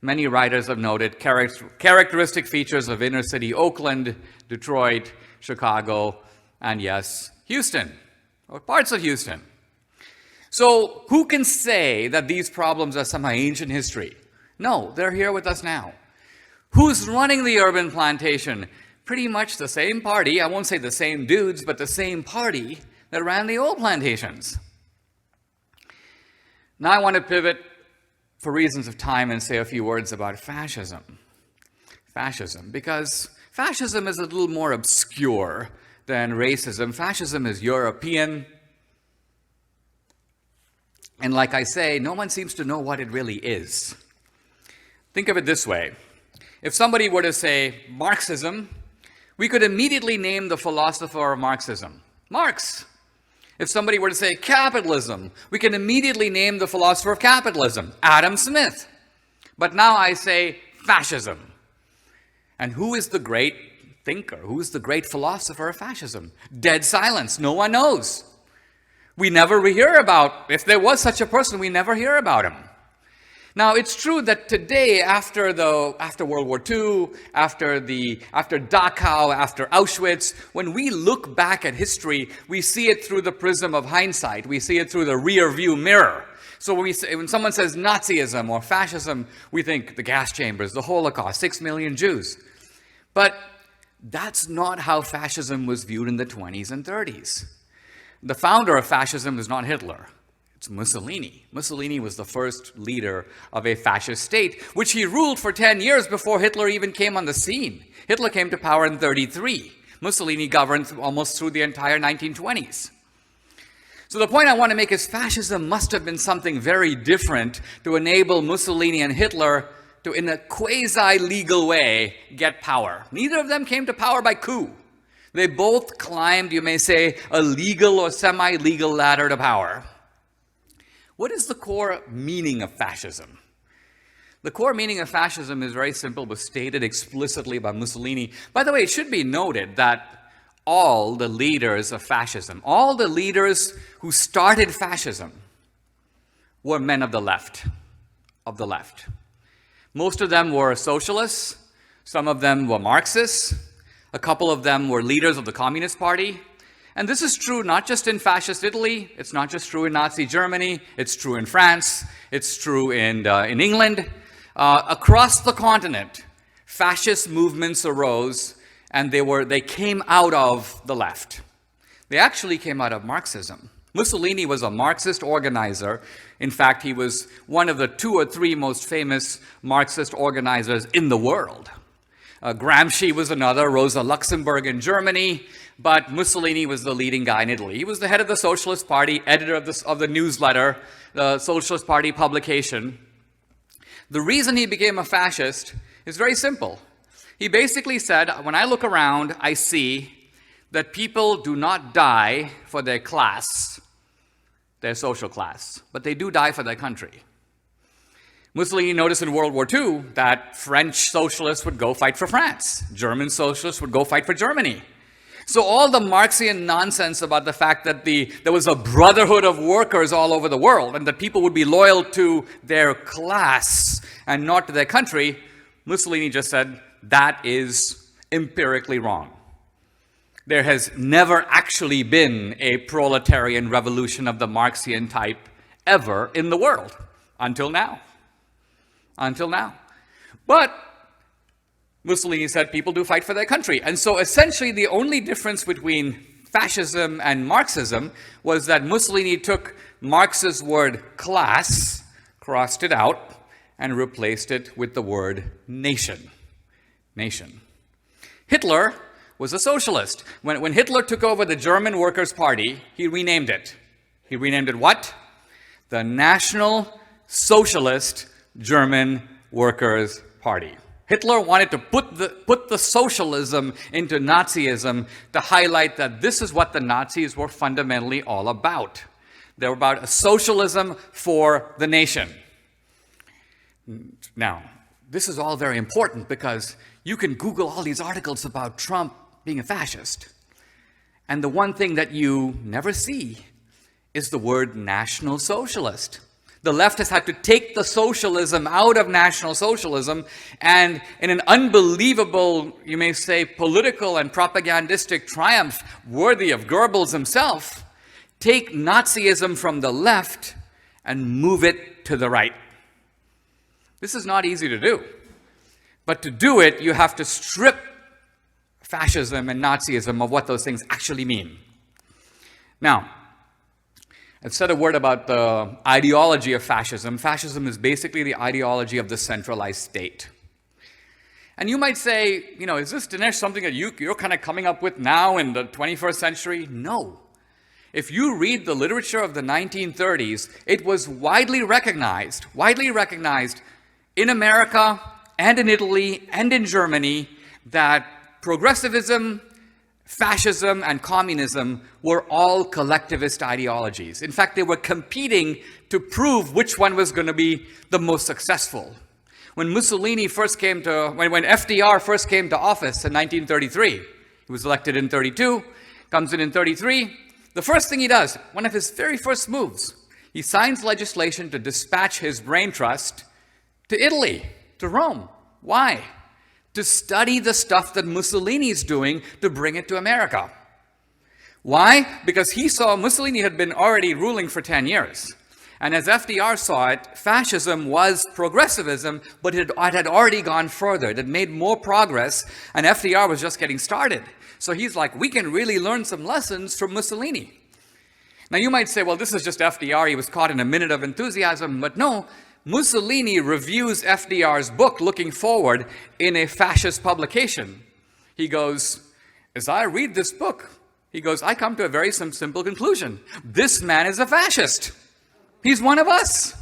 Speaker 2: Many writers have noted characteristic features of inner city Oakland, Detroit, Chicago, and yes, Houston, or parts of Houston. So who can say that these problems are somehow ancient history? No, they're here with us now. Who's running the urban plantation? Pretty much the same party, I won't say the same dudes, but the same party that ran the old plantations. Now I want to pivot for reasons of time and say a few words about fascism. Fascism, because fascism is a little more obscure than racism. Fascism is European. And like I say, no one seems to know what it really is. Think of it this way. If somebody were to say Marxism, we could immediately name the philosopher of Marxism, Marx. If somebody were to say capitalism, we can immediately name the philosopher of capitalism, Adam Smith. But now I say fascism. And who is the great thinker? Who is the great philosopher of fascism? Dead silence. No one knows. We never hear about, if there was such a person, we never hear about him. Now, it's true that today, after World War II, after Dachau, after Auschwitz, when we look back at history, we see it through the prism of hindsight. We see it through the rear view mirror. So when someone says Nazism or fascism, we think the gas chambers, the Holocaust, 6 million Jews. But that's not how fascism was viewed in the 20s and 30s. The founder of fascism is not Hitler. It's Mussolini. Mussolini was the first leader of a fascist state, which he ruled for 10 years before Hitler even came on the scene. Hitler came to power in 1933. Mussolini governed almost through the entire 1920s. So the point I want to make is fascism must have been something very different to enable Mussolini and Hitler to, in a quasi-legal way, get power. Neither of them came to power by coup. They both climbed, you may say, a legal or semi-legal ladder to power. What is the core meaning of fascism? The core meaning of fascism is very simple, was stated explicitly by Mussolini. By the way, it should be noted that all the leaders of fascism, all the leaders who started fascism, were men of the left, Most of them were socialists, some of them were Marxists, a couple of them were leaders of the Communist Party. And this is true not just in fascist Italy, it's not just true in Nazi Germany, it's true in France, it's true in England. Across the continent, fascist movements arose, and they came out of the left. They actually came out of Marxism. Mussolini was a Marxist organizer. In fact, he was one of the 2 or 3 most famous Marxist organizers in the world. Gramsci was another, Rosa Luxemburg in Germany, but Mussolini was the leading guy in Italy. He was the head of the Socialist Party, editor of the newsletter, the Socialist Party publication. The reason he became a fascist is very simple. He basically said, when I look around, I see that people do not die for their class, their social class, but they do die for their country. Mussolini noticed in World War II that French socialists would go fight for France. German socialists would go fight for Germany. So all the Marxian nonsense about the fact that there was a brotherhood of workers all over the world and that people would be loyal to their class and not to their country, Mussolini just said, that is empirically wrong. There has never actually been a proletarian revolution of the Marxian type ever in the world, until now. But Mussolini said people do fight for their country. And so essentially the only difference between fascism and Marxism was that Mussolini took Marx's word class, crossed it out, and replaced it with the word nation. Nation. Hitler was a socialist. When Hitler took over the German Workers' Party, he renamed it. He renamed it what? The National Socialist German Workers' Party. Hitler wanted to put the socialism into Nazism to highlight that this is what the Nazis were fundamentally all about. They were about a socialism for the nation. Now, this is all very important because you can Google all these articles about Trump being a fascist. And the one thing that you never see is the word National Socialist. The left has had to take the socialism out of National Socialism and in an unbelievable, you may say, political and propagandistic triumph worthy of Goebbels himself, take Nazism from the left and move it to the right. This is not easy to do. But to do it, you have to strip fascism and Nazism of what those things actually mean. Now, I've said a word about the ideology of fascism. Fascism is basically the ideology of the centralized state. And you might say, is this, Dinesh, something that you're kind of coming up with now in the 21st century? No. If you read the literature of the 1930s, it was widely recognized in America and in Italy and in Germany that progressivism, fascism, and communism were all collectivist ideologies. In fact, they were competing to prove which one was going to be the most successful. When Mussolini first came to, when FDR first came to office in 1933, he was elected in 32, comes in 33, the first thing he does, one of his very first moves, he signs legislation to dispatch his brain trust to Italy, to Rome. Why? To study the stuff that Mussolini's doing to bring it to America. Why? Because he saw Mussolini had been already ruling for 10 years. And as FDR saw it, fascism was progressivism, but it had already gone further. It had made more progress, and FDR was just getting started. So he's like, we can really learn some lessons from Mussolini. Now you might say, well, this is just FDR. He was caught in a minute of enthusiasm. But no, Mussolini reviews FDR's book, Looking Forward, in a fascist publication. He goes, as I read this book, he goes, I come to a very simple conclusion. This man is a fascist. He's one of us.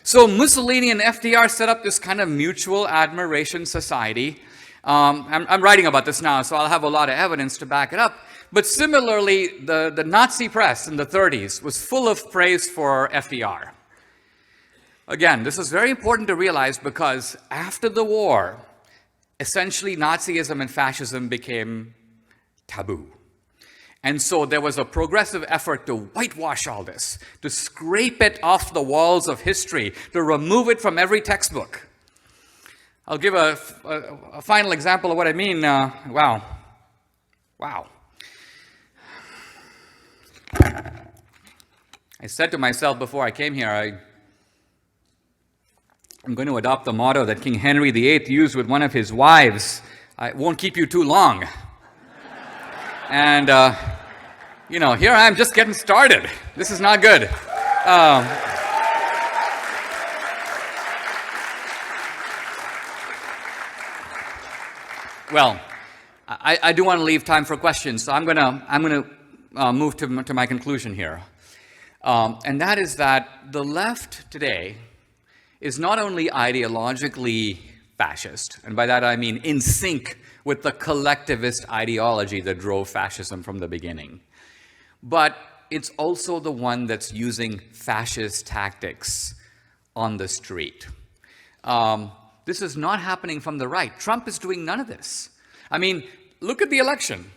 Speaker 2: So Mussolini and FDR set up this kind of mutual admiration society. I'm writing about this now, so I'll have a lot of evidence to back it up. But similarly, the Nazi press in the 30s was full of praise for FDR. Again, this is very important to realize because after the war, essentially Nazism and fascism became taboo. And so there was a progressive effort to whitewash all this, to scrape it off the walls of history, to remove it from every textbook. I'll give a final example of what I mean. Wow. I said to myself before I came here, I'm going to adopt the motto that King Henry VIII used with one of his wives. I won't keep you too long. And, you know, here I am just getting started. This is not good. Well, I do want to leave time for questions, so I'm gonna move to my conclusion here. And that is that the left today is not only ideologically fascist, and by that I mean in sync with the collectivist ideology that drove fascism from the beginning, but it's also the one that's using fascist tactics on the street. This is not happening from the right. Trump is doing none of this. I mean, look at the election.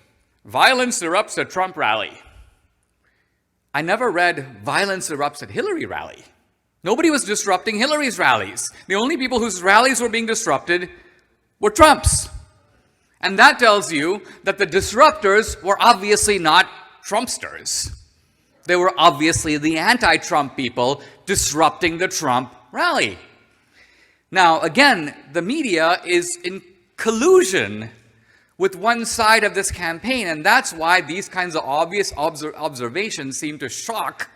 Speaker 2: Violence erupts at Trump rally. I never read violence erupts at Hillary rally. Nobody was disrupting Hillary's rallies. The only people whose rallies were being disrupted were Trump's. And that tells you that the disruptors were obviously not Trumpsters. They were obviously the anti-Trump people disrupting the Trump rally. Now, again, the media is in collusion with one side of this campaign, and that's why these kinds of obvious observations seem to shock,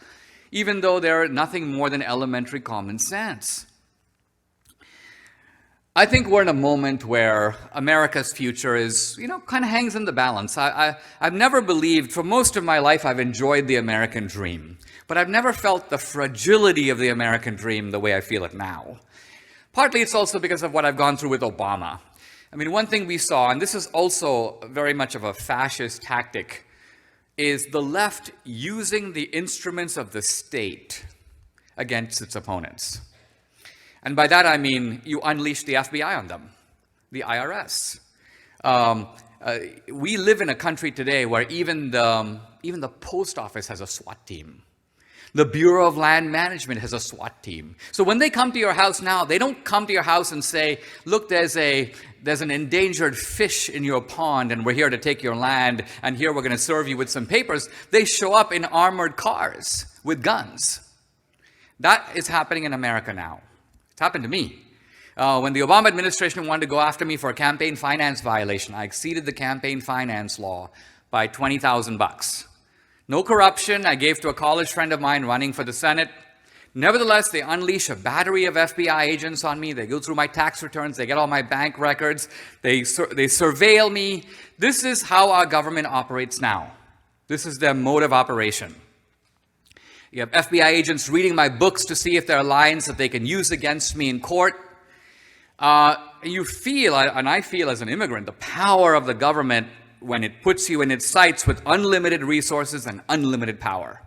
Speaker 2: even though they're nothing more than elementary common sense. I think we're in a moment where America's future is, kind of hangs in the balance. I've never believed, for most of my life, I've enjoyed the American dream, but I've never felt the fragility of the American dream the way I feel it now. Partly it's also because of what I've gone through with Obama. I mean, one thing we saw, and this is also very much of a fascist tactic, is the left using the instruments of the state against its opponents. And by that I mean you unleash the FBI on them, the IRS. We live in a country today where even the post office has a SWAT team. The Bureau of Land Management has a SWAT team. So when they come to your house now, they don't come to your house and say, look, there's an endangered fish in your pond and we're here to take your land and here we're going to serve you with some papers. They show up in armored cars with guns. That is happening in America now. It's happened to me. When the Obama administration wanted to go after me for a campaign finance violation, I exceeded the campaign finance law by $20,000. No corruption. I gave to a college friend of mine running for the Senate. Nevertheless, they unleash a battery of FBI agents on me. They go through my tax returns. They get all my bank records. They surveil me. This is how our government operates now. This is their mode of operation. You have FBI agents reading my books to see if there are lines that they can use against me in court. You feel, and I feel as an immigrant, the power of the government when it puts you in its sights with unlimited resources and unlimited power.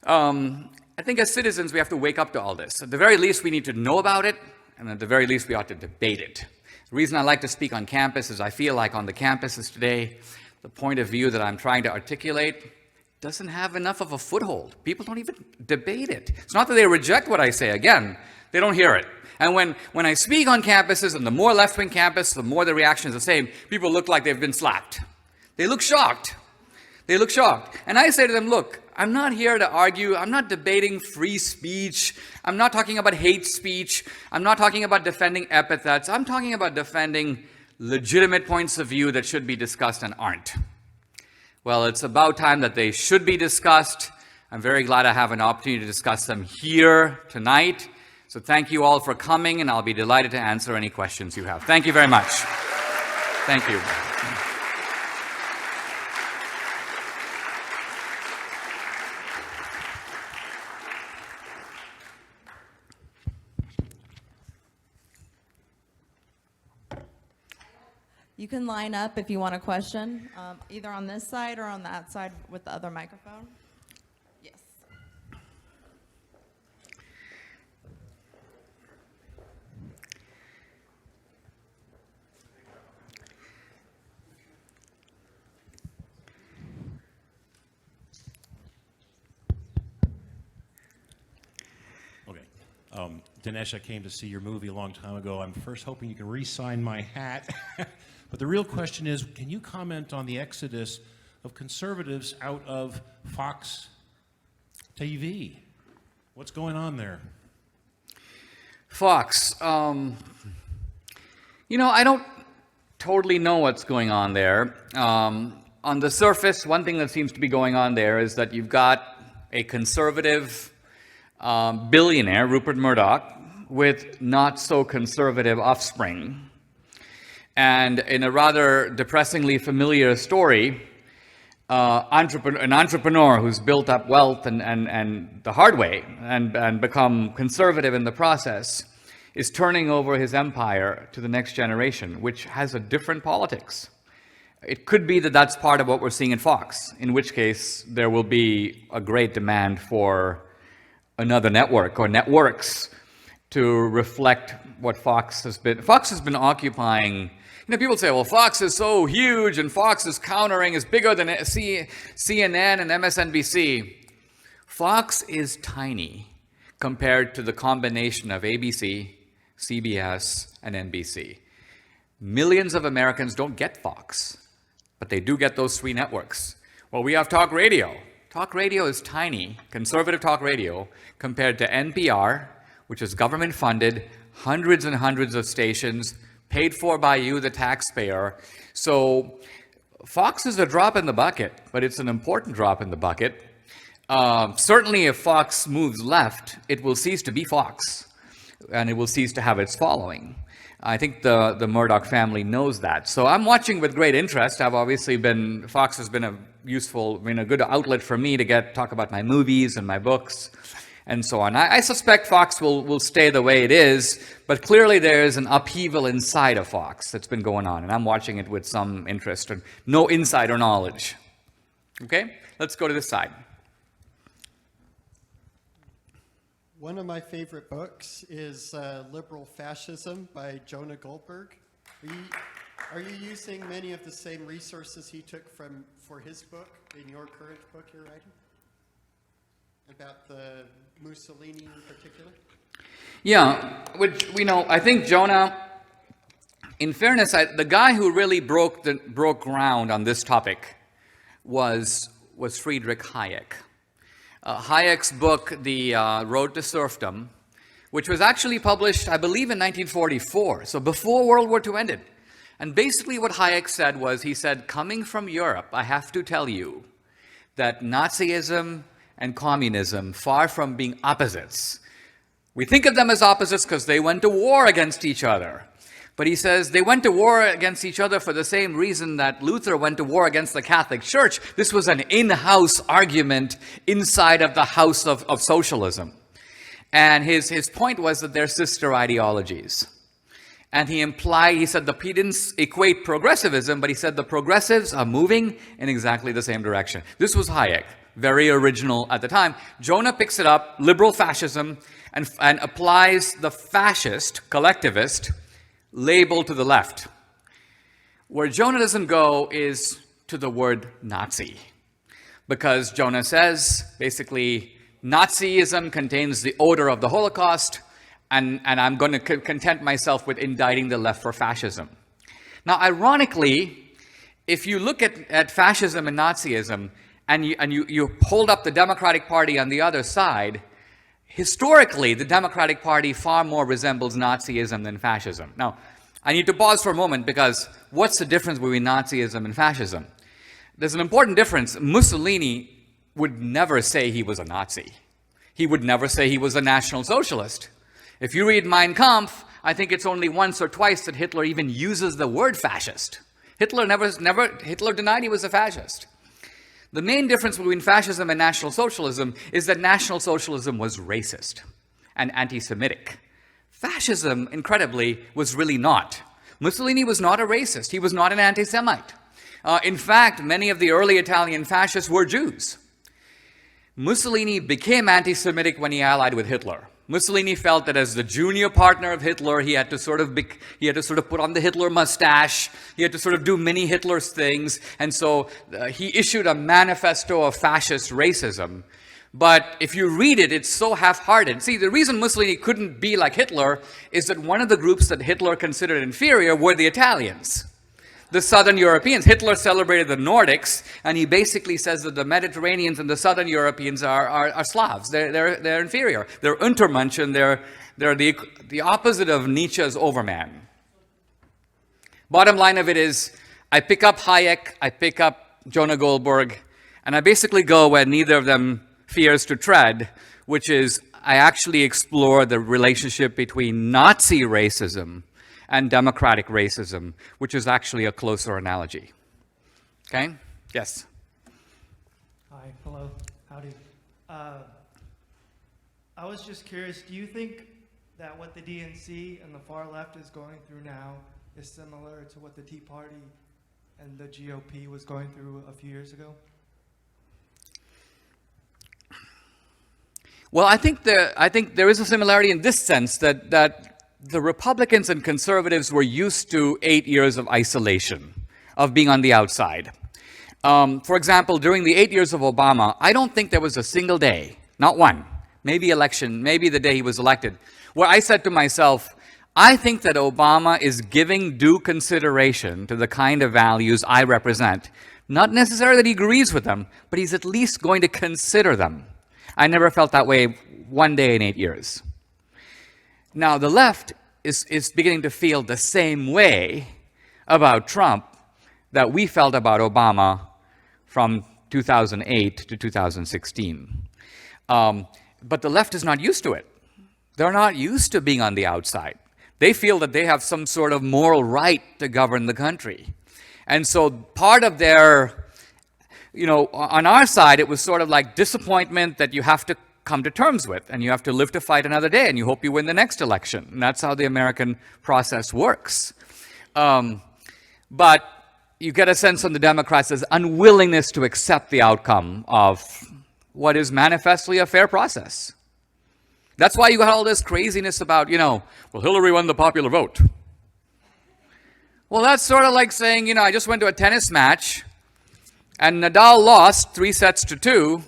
Speaker 2: I think as citizens, we have to wake up to all this. At the very least, we need to know about it, and at the very least we ought to debate it. The reason I like to speak on campus is I feel like on the campuses today, the point of view that I'm trying to articulate doesn't have enough of a foothold. People don't even debate it. It's not that they reject what I say. Again, they don't hear it. And when I speak on campuses, and the more left-wing campus, the more the reaction is the same, people look like they've been slapped. They look shocked. They look shocked. And I say to them, look, I'm not here to argue. I'm not debating free speech. I'm not talking about hate speech. I'm not talking about defending epithets. I'm talking about defending legitimate points of view that should be discussed and aren't. Well, it's about time that they should be discussed. I'm very glad I have an opportunity to discuss them here tonight. So thank you all for coming, and I'll be delighted to answer any questions you have. Thank you very much. Thank you.
Speaker 1: You can line up if you want a question, either on this side or on that side with the other microphone. Yes.
Speaker 3: Okay. Dinesh, I came to see your movie a long time ago. I'm first hoping you can re-sign my hat. But the real question is, can you comment on the exodus of conservatives out of Fox TV? What's going on there?
Speaker 2: Fox, I don't totally know what's going on there. On the surface, one thing that seems to be going on there is that you've got a conservative billionaire, Rupert Murdoch, with not so conservative offspring. And in a rather depressingly familiar story, an entrepreneur who's built up wealth and the hard way and become conservative in the process is turning over his empire to the next generation, which has a different politics. It could be that that's part of what we're seeing in Fox, in which case there will be a great demand for another network or networks to reflect what Fox has been. Fox has been occupying. People say, well, Fox is so huge and Fox is countering, is bigger than CNN and MSNBC. Fox is tiny compared to the combination of ABC, CBS, and NBC. Millions of Americans don't get Fox, but they do get those three networks. Well, we have talk radio. Talk radio is tiny, conservative talk radio, compared to NPR, which is government funded, hundreds and hundreds of stations, paid for by you, the taxpayer. So Fox is a drop in the bucket, but it's an important drop in the bucket. Certainly if Fox moves left, it will cease to be Fox, and it will cease to have its following. I think the Murdoch family knows that. So I'm watching with great interest. Fox has been a good outlet for me to talk about my movies and my books and so on. I suspect Fox will stay the way it is, but clearly there is an upheaval inside of Fox that's been going on, and I'm watching it with some interest and no insider knowledge. Okay, let's go to this side.
Speaker 4: One of my favorite books is Liberal Fascism by Jonah Goldberg. Are you using many of the same resources he took for his book in your current book you're writing? About the Mussolini in particular?
Speaker 2: Yeah, I think Jonah, in fairness, the guy who really broke ground on this topic was Friedrich Hayek. Hayek's book, The Road to Serfdom, which was actually published, I believe, in 1944, so before World War II ended. And basically what Hayek said was, he said, coming from Europe, I have to tell you that Nazism and communism, far from being opposites. We think of them as opposites because they went to war against each other. But he says they went to war against each other for the same reason that Luther went to war against the Catholic Church. This was an in-house argument inside of the house of socialism. And his point was that they're sister ideologies. And he said he didn't equate progressivism, but he said the progressives are moving in exactly the same direction. This was Hayek. very original at the time. Jonah picks it up, liberal fascism, and applies the fascist, collectivist, label to the left. Where Jonah doesn't go is to the word Nazi, because Jonah says, basically, Nazism contains the odor of the Holocaust, and I'm going to content myself with indicting the left for fascism. Now, ironically, if you look at fascism and Nazism, and you hold up the Democratic Party on the other side, historically, the Democratic Party far more resembles Nazism than fascism. Now, I need to pause for a moment, because what's the difference between Nazism and fascism? There's an important difference. Mussolini would never say he was a Nazi. He would never say he was a National Socialist. If you read Mein Kampf, I think it's only once or twice that Hitler even uses the word fascist. Hitler denied he was a fascist. The main difference between fascism and National Socialism is that National Socialism was racist and anti-Semitic. Fascism, incredibly, was really not. Mussolini was not a racist. He was not an anti-Semite. In fact, many of the early Italian fascists were Jews. Mussolini became anti-Semitic when he allied with Hitler. Mussolini felt that as the junior partner of Hitler, he had to sort of put on the Hitler mustache. He had to sort of do many Hitler's things. And so he issued a manifesto of fascist racism. But if you read it, it's so half-hearted. See, the reason Mussolini couldn't be like Hitler is that one of the groups that Hitler considered inferior were the Italians, the Southern Europeans. Hitler celebrated the Nordics, and he basically says that the Mediterraneans and the Southern Europeans are Slavs. They're inferior. They're Untermenschen. They're the opposite of Nietzsche's Overman. Bottom line of it is, I pick up Hayek, I pick up Jonah Goldberg, and I basically go where neither of them fears to tread, which is I actually explore the relationship between Nazi racism and democratic racism, which is actually a closer analogy. Okay? Yes?
Speaker 5: Hi, hello, howdy. I was just curious, do you think that what the DNC and the far left is going through now is similar to what the Tea Party and the GOP was going through a few years ago?
Speaker 2: Well, I think there is a similarity in this sense that the Republicans and conservatives were used to 8 years of isolation, of being on the outside. For example, during the 8 years of Obama, I don't think there was a single day, not one, maybe the day he was elected, where I said to myself, I think that Obama is giving due consideration to the kind of values I represent. Not necessarily that he agrees with them, but he's at least going to consider them. I never felt that way one day in 8 years. Now, the left is beginning to feel the same way about Trump that we felt about Obama from 2008 to 2016. But the left is not used to it. They're not used to being on the outside. They feel that they have some sort of moral right to govern the country. And so part of their, on our side, it was sort of like disappointment that you have to come to terms with, and you have to live to fight another day, and you hope you win the next election. And that's how the American process works. But you get a sense from the Democrats as unwillingness to accept the outcome of what is manifestly a fair process. That's why you got all this craziness about, well, Hillary won the popular vote. Well, that's sort of like saying, I just went to a tennis match, and Nadal lost 3-2,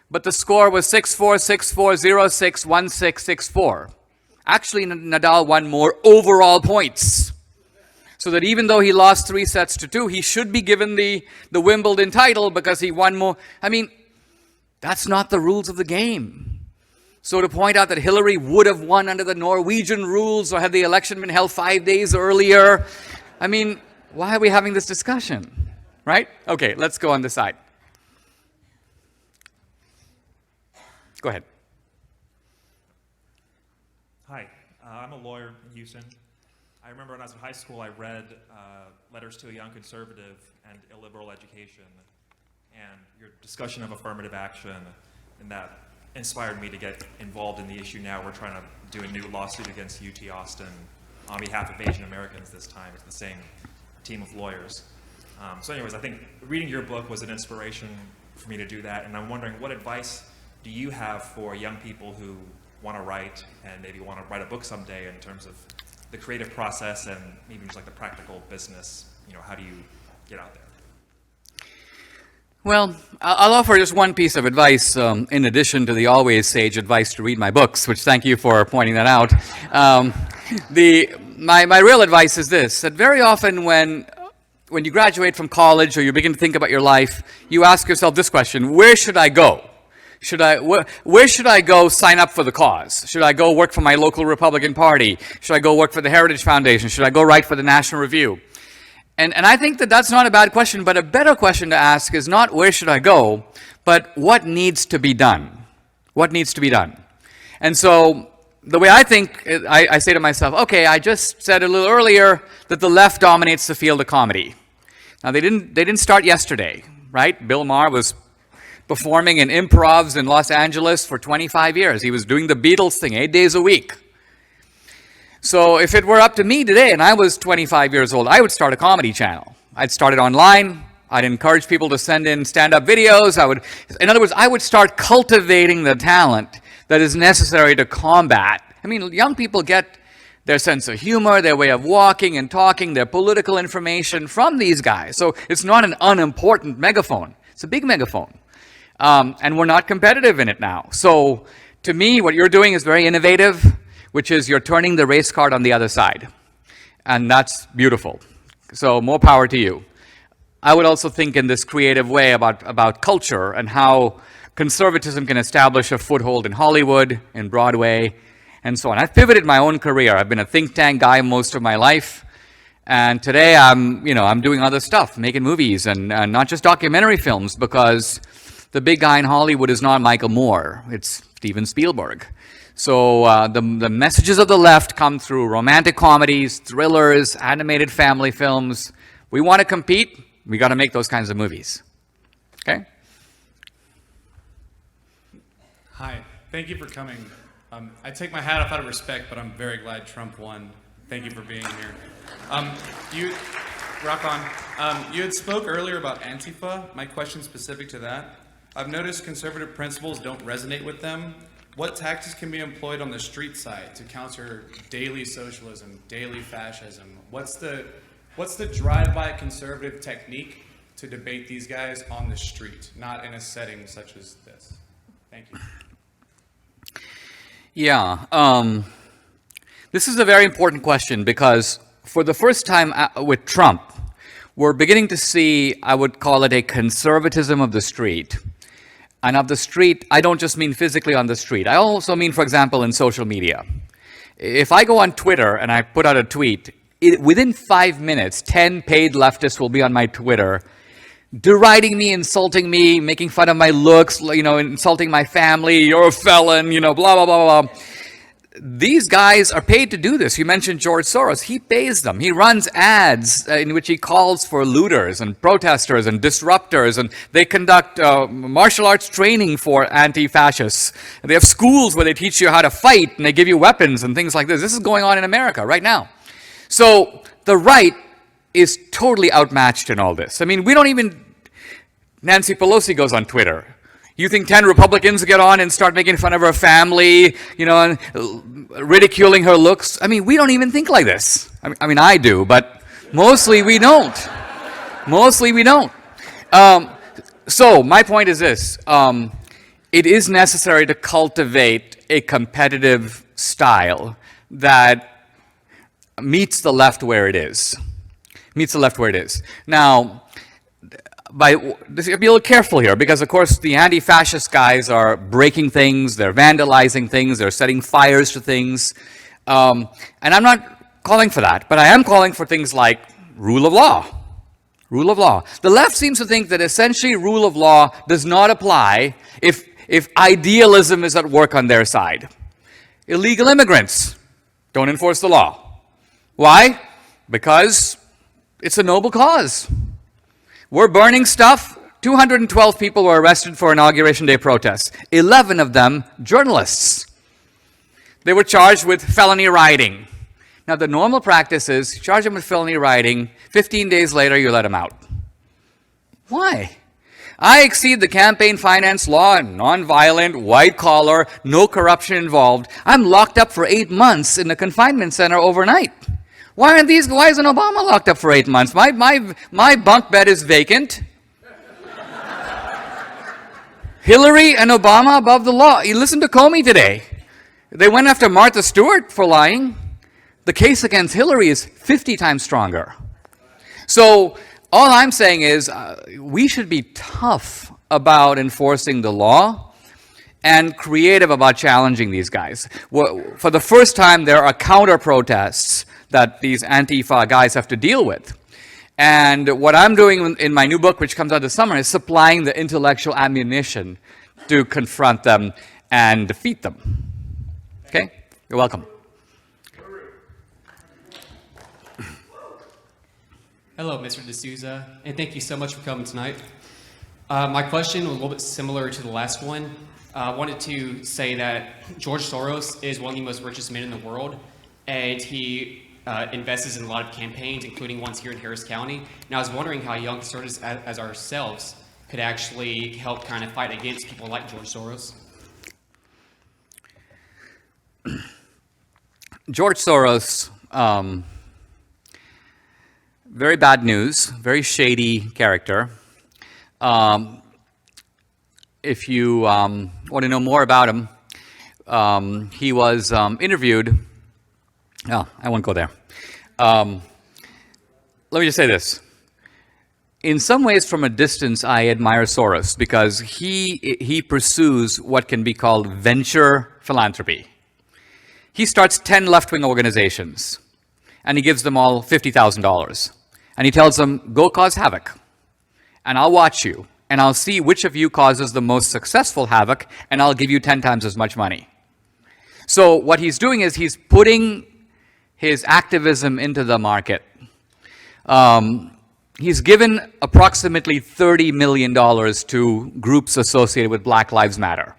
Speaker 2: but the score was 6-4, 6-4, 0-6, 1-6, 6-4. Actually, Nadal won more overall points. So that even though he lost 3-2, he should be given the Wimbledon title because he won more. I mean, that's not the rules of the game. So to point out that Hillary would have won under the Norwegian rules or had the election been held 5 days earlier, I mean, why are we having this discussion, right? Okay, let's go on this side. Go ahead.
Speaker 6: Hi, I'm a lawyer in Houston. I remember when I was in high school, I read Letters to a Young Conservative and Illiberal Education, and your discussion of affirmative action, and that inspired me to get involved in the issue now. We're trying to do a new lawsuit against UT Austin on behalf of Asian Americans this time. It's the same team of lawyers. So anyways, I think reading your book was an inspiration for me to do that. And I'm wondering, what advice do you have for young people who want to write and maybe want to write a book someday in terms of the creative process and maybe just like the practical business? How do you get out there?
Speaker 2: Well, I'll offer just one piece of advice in addition to the always sage advice to read my books, which thank you for pointing that out. My real advice is this, that very often when you graduate from college or you begin to think about your life, you ask yourself this question: where should I go? Where should I go sign up for the cause? Should I go work for my local Republican Party? Should I go work for the Heritage Foundation? Should I go write for the National Review? And I think that that's not a bad question, but a better question to ask is not where should I go, but what needs to be done? What needs to be done? And so the way I think, I say to myself, okay, I just said a little earlier that the left dominates the field of comedy. Now they didn't start yesterday, right? Bill Maher was performing in improvs in Los Angeles for 25 years. He was doing the Beatles thing 8 days a week. So if it were up to me today and I was 25 years old, I would start a comedy channel. I'd start it online. I'd encourage people to send in stand-up videos. In other words, I would start cultivating the talent that is necessary to combat. I mean, young people get their sense of humor, their way of walking and talking, their political information from these guys. So it's not an unimportant megaphone. It's a big megaphone. And we're not competitive in it now. So to me, what you're doing is very innovative, which is you're turning the race card on the other side. And that's beautiful. So more power to you. I would also think in this creative way about culture and how conservatism can establish a foothold in Hollywood, in Broadway, and so on. I've pivoted my own career. I've been a think tank guy most of my life. And today I'm doing other stuff, making movies and not just documentary films, because the big guy in Hollywood is not Michael Moore. It's Steven Spielberg. So the messages of the left come through romantic comedies, thrillers, animated family films. We want to compete. We got to make those kinds of movies. Okay?
Speaker 7: Hi. Thank you for coming. I take my hat off out of respect, but I'm very glad Trump won. Thank you for being here. Rock on. You had spoke earlier about Antifa. My question specific to that. I've noticed conservative principles don't resonate with them. What tactics can be employed on the street side to counter daily socialism, daily fascism? What's the drive-by conservative technique to debate these guys on the street, not in a setting such as this? Thank you.
Speaker 2: Yeah, this is a very important question because for the first time with Trump, we're beginning to see, I would call it a conservatism of the street. And of the street, I don't just mean physically on the street. I also mean, for example, in social media. If I go on Twitter and I put out a tweet, within 5 minutes, 10 paid leftists will be on my Twitter deriding me, insulting me, making fun of my looks, insulting my family, you're a felon, blah, blah, blah, blah. These guys are paid to do this. You mentioned George Soros. He pays them. He runs ads in which he calls for looters and protesters and disruptors, and they conduct martial arts training for anti-fascists. They have schools where they teach you how to fight, and they give you weapons and things like this. This is going on in America right now. So the right is totally outmatched in all this. I mean, Nancy Pelosi goes on Twitter. You think 10 Republicans get on and start making fun of her family, and ridiculing her looks? I mean, we don't even think like this. I mean, I do, but mostly we don't. Mostly we don't. So my point is this. It is necessary to cultivate a competitive style that meets the left where it is. Now, be a little careful here, because of course the anti-fascist guys are breaking things, they're vandalizing things, they're setting fires to things, and I'm not calling for that, but I am calling for things like rule of law. Rule of law. The left seems to think that essentially rule of law does not apply if idealism is at work on their side. Illegal immigrants don't enforce the law. Why? Because it's a noble cause. We're burning stuff. 212 people were arrested for Inauguration Day protests. 11 of them journalists. They were charged with felony rioting. Now, the normal practice is you charge them with felony rioting, 15 days later you let them out. Why? I exceed the campaign finance law, non-violent, white-collar, no corruption involved. I'm locked up for 8 months in a confinement center overnight. Why isn't Obama locked up for 8 months? My bunk bed is vacant. Hillary and Obama above the law. You listen to Comey today. They went after Martha Stewart for lying. The case against Hillary is 50 times stronger. So all I'm saying is we should be tough about enforcing the law and creative about challenging these guys. For the first time, there are counter-protests that these Antifa guys have to deal with. And what I'm doing in my new book, which comes out this summer, is supplying the intellectual ammunition to confront them and defeat them. Okay? You're welcome.
Speaker 8: Hello, Mr. D'Souza, and thank you so much for coming tonight. My question was a little bit similar to the last one. I wanted to say that George Soros is one of the most richest men in the world, and he invests in a lot of campaigns, including ones here in Harris County. And I was wondering how young conservatives as ourselves could actually help kind of fight against people like George Soros.
Speaker 2: George Soros, very bad news, very shady character. If you want to know more about him, he was interviewed. Oh, I won't go there. Let me just say this. In some ways, from a distance, I admire Soros because he pursues what can be called venture philanthropy. He starts 10 left-wing organizations, and he gives them all $50,000. And he tells them, go cause havoc, and I'll watch you, and I'll see which of you causes the most successful havoc, and I'll give you 10 times as much money. So what he's doing is he's putting his activism into the market. He's given approximately $30 million to groups associated with Black Lives Matter.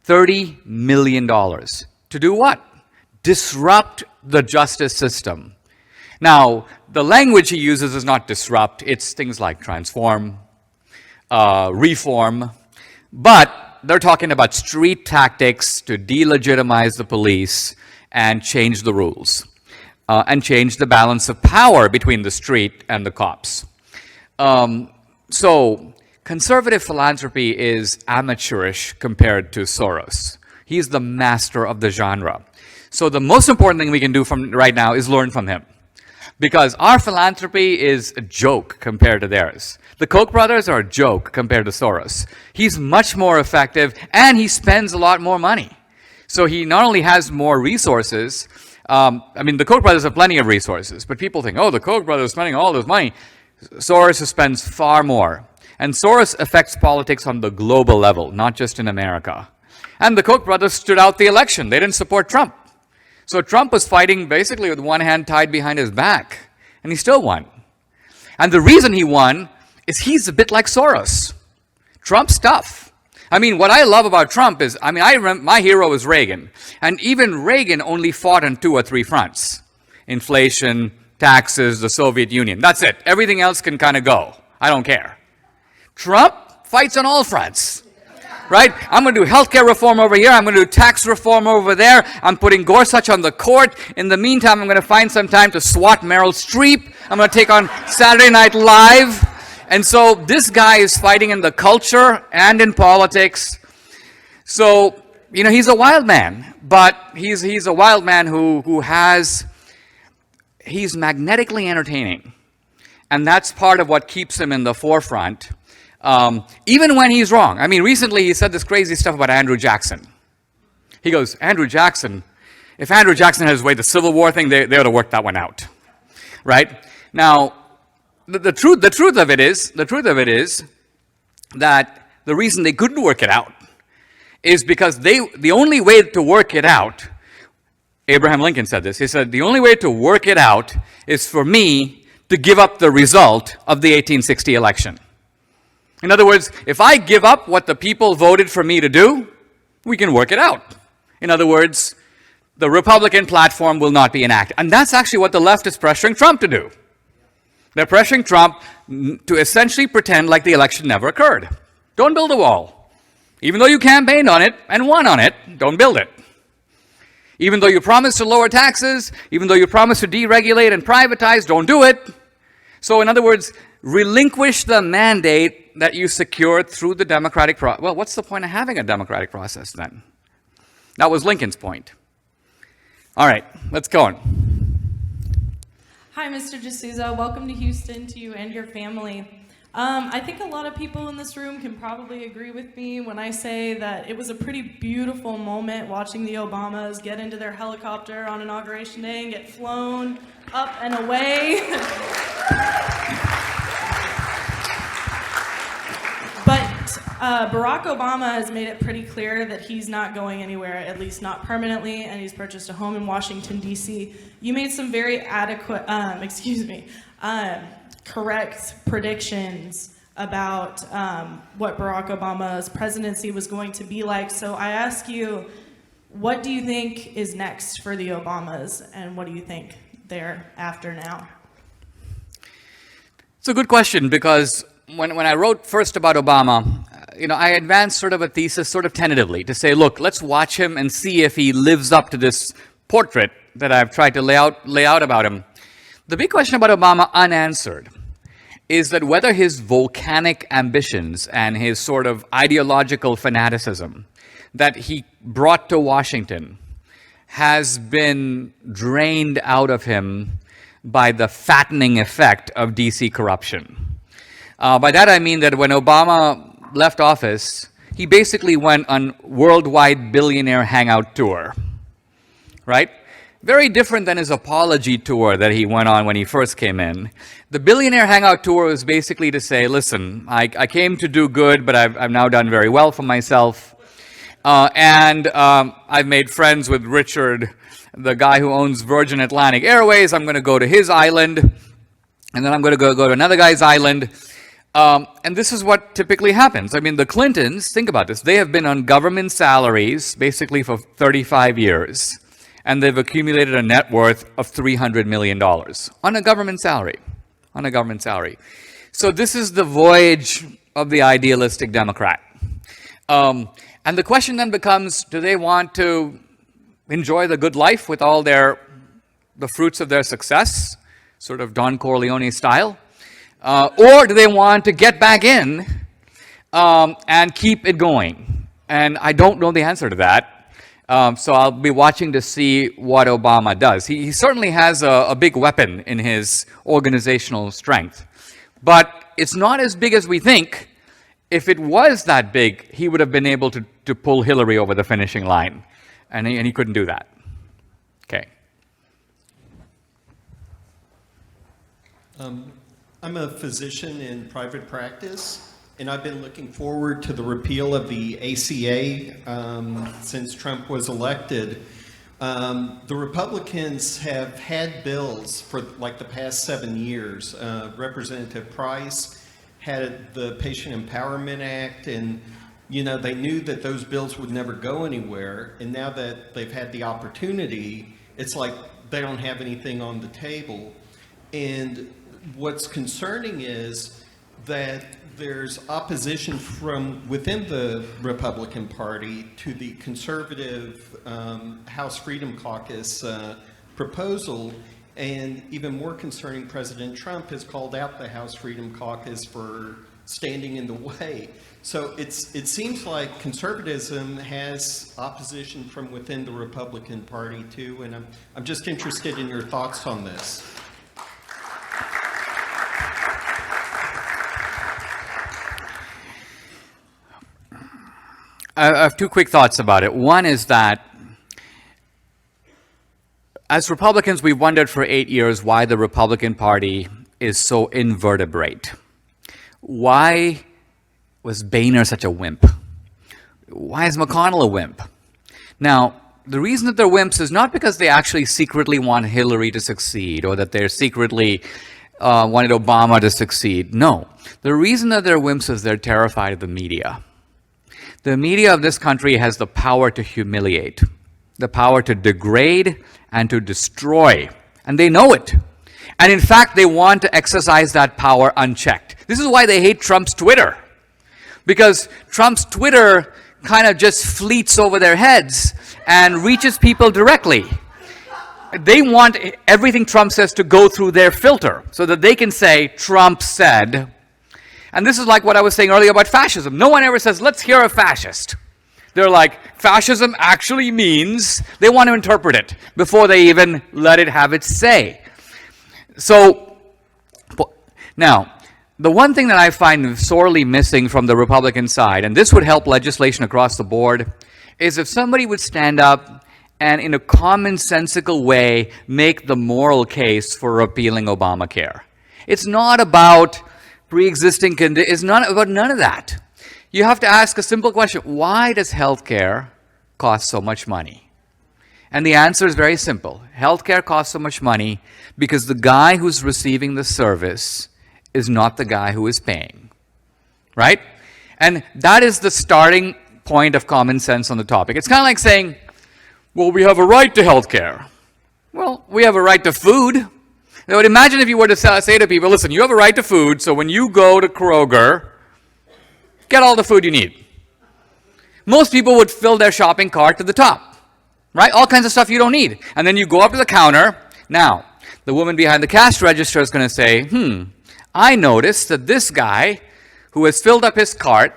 Speaker 2: $30 million. To do what? Disrupt the justice system. Now, the language he uses is not disrupt. It's things like transform, reform. But they're talking about street tactics to delegitimize the police and change the rules. And change the balance of power between the street and the cops. So conservative philanthropy is amateurish compared to Soros. He's the master of the genre. So the most important thing we can do from right now is learn from him. Because our philanthropy is a joke compared to theirs. The Koch brothers are a joke compared to Soros. He's much more effective, and he spends a lot more money. So he not only has more resources, the Koch brothers have plenty of resources, but people think, oh, the Koch brothers are spending all this money. Soros spends far more. And Soros affects politics on the global level, not just in America. And the Koch brothers stood out the election. They didn't support Trump. So Trump was fighting basically with one hand tied behind his back, and he still won. And the reason he won is he's a bit like Soros. Trump's tough. What I love about Trump is, my hero is Reagan. And even Reagan only fought on 2 or 3 fronts. Inflation, taxes, the Soviet Union. That's it. Everything else can kind of go. I don't care. Trump fights on all fronts. Right? I'm going to do healthcare reform over here. I'm going to do tax reform over there. I'm putting Gorsuch on the court. In the meantime, I'm going to find some time to swat Meryl Streep. I'm going to take on Saturday Night Live. And so this guy is fighting in the culture and in politics. So, he's a wild man. But he's a wild man he's magnetically entertaining. And that's part of what keeps him in the forefront. Even when he's wrong. Recently he said this crazy stuff about Andrew Jackson. He goes, if Andrew Jackson had his way, the Civil War thing, they ought to work that one out. Right? Now, the truth of it is that the reason they couldn't work it out is because the only way to work it out, Abraham Lincoln said this, he said, the only way to work it out is for me to give up the result of the 1860 election. In other words, if I give up what the people voted for me to do, we can work it out. In other words, the Republican platform will not be enacted. And that's actually what the left is pressuring Trump to do. They're pressuring Trump to essentially pretend like the election never occurred. Don't build a wall. Even though you campaigned on it and won on it, don't build it. Even though you promised to lower taxes, even though you promised to deregulate and privatize, don't do it. So in other words, relinquish the mandate that you secured through the democratic process. Well, what's the point of having a democratic process then? That was Lincoln's point. All right, let's go on.
Speaker 9: Hi, Mr. D'Souza. Welcome to Houston, to you and your family. I think a lot of people in this room can probably agree with me when I say that it was a pretty beautiful moment watching the Obamas get into their helicopter on Inauguration Day and get flown up and away. But Barack Obama has made it pretty clear that he's not going anywhere, at least not permanently, and he's purchased a home in Washington, D.C. You made some very adequate, correct predictions about what Barack Obama's presidency was going to be like. So I ask you, what do you think is next for the Obamas, and what do you think they're after now?
Speaker 2: It's a good question, because when I wrote first about Obama, I advanced sort of a thesis sort of tentatively to say, look, let's watch him and see if he lives up to this portrait that I've tried to lay out about him. The big question about Obama, unanswered, is that whether his volcanic ambitions and his sort of ideological fanaticism that he brought to Washington has been drained out of him by the fattening effect of DC corruption. By that I mean that when Obama left office, he basically went on worldwide billionaire hangout tour, right? Very different than his apology tour that he went on when he first came in. The billionaire hangout tour was basically to say, listen, I came to do good, but I've now done very well for myself. And I've made friends with Richard, the guy who owns Virgin Atlantic Airways. I'm going to go to his island, and then I'm going to go to another guy's island. And this is what typically happens. I mean, the Clintons, think about this, they have been on government salaries basically for 35 years. And they've accumulated a net worth of $300 million on a government salary, So this is the voyage of the idealistic Democrat. And the question then becomes, do they want to enjoy the good life with all the fruits of their success, sort of Don Corleone style? Or do they want to get back in and keep it going? And I don't know the answer to that. So I'll be watching to see what Obama does. He certainly has a big weapon in his organizational strength. But it's not as big as we think. If it was that big, he would have been able to pull Hillary over the finishing line. And he couldn't do that. Okay.
Speaker 4: I'm a physician in private practice. And I've been looking forward to the repeal of the ACA since Trump was elected. The Republicans have had bills for like the past 7 years. Representative Price had the Patient Empowerment Act, and they knew that those bills would never go anywhere. And now that they've had the opportunity, it's like they don't have anything on the table. And what's concerning is that there's opposition from within the Republican Party to the conservative House Freedom Caucus proposal, and even more concerning, President Trump has called out the House Freedom Caucus for standing in the way. So it seems like conservatism has opposition from within the Republican Party too, and I'm just interested in your thoughts on this.
Speaker 2: I have two quick thoughts about it. One is that as Republicans, we've wondered for 8 years why the Republican Party is so invertebrate. Why was Boehner such a wimp? Why is McConnell a wimp? Now, the reason that they're wimps is not because they actually secretly want Hillary to succeed or that they're secretly wanted Obama to succeed. No. The reason that they're wimps is they're terrified of the media. The media of this country has the power to humiliate, the power to degrade and to destroy, and they know it. And in fact, they want to exercise that power unchecked. This is why they hate Trump's Twitter. Because Trump's Twitter kind of just fleets over their heads and reaches people directly. They want everything Trump says to go through their filter so that they can say, Trump said. And this is like what I was saying earlier about fascism. No one ever says, let's hear a fascist. They're like, fascism actually means, they want to interpret it before they even let it have its say. So, now, the one thing that I find sorely missing from the Republican side, and this would help legislation across the board, is if somebody would stand up and in a commonsensical way make the moral case for repealing Obamacare. It's not about pre-existing conditions, it's not about none of that. You have to ask a simple question: why does healthcare cost so much money? And the answer is very simple. Healthcare costs so much money because the guy who's receiving the service is not the guy who is paying, right? And that is the starting point of common sense on the topic. It's kind of like saying, well, we have a right to healthcare. Well, we have a right to food. Now, imagine if you were to say to people, listen, you have a right to food, so when you go to Kroger, get all the food you need. Most people would fill their shopping cart to the top, right? All kinds of stuff you don't need. And then you go up to the counter. Now, the woman behind the cash register is going to say, I noticed that this guy who has filled up his cart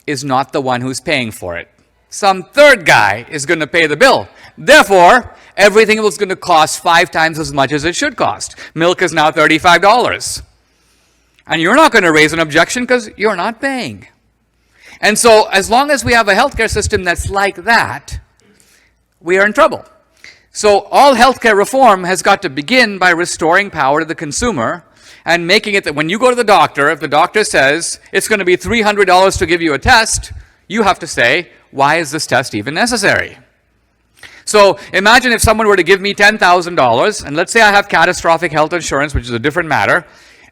Speaker 2: is not the one who's paying for it. Some third guy is going to pay the bill. Therefore, everything was going to cost 5 times as much as it should cost. Milk is now $35. And you're not going to raise an objection because you're not paying. And so, as long as we have a healthcare system that's like that, we are in trouble. So, all healthcare reform has got to begin by restoring power to the consumer and making it that when you go to the doctor, if the doctor says it's going to be $300 to give you a test, you have to say, why is this test even necessary? So imagine if someone were to give me $10,000, and let's say I have catastrophic health insurance, which is a different matter,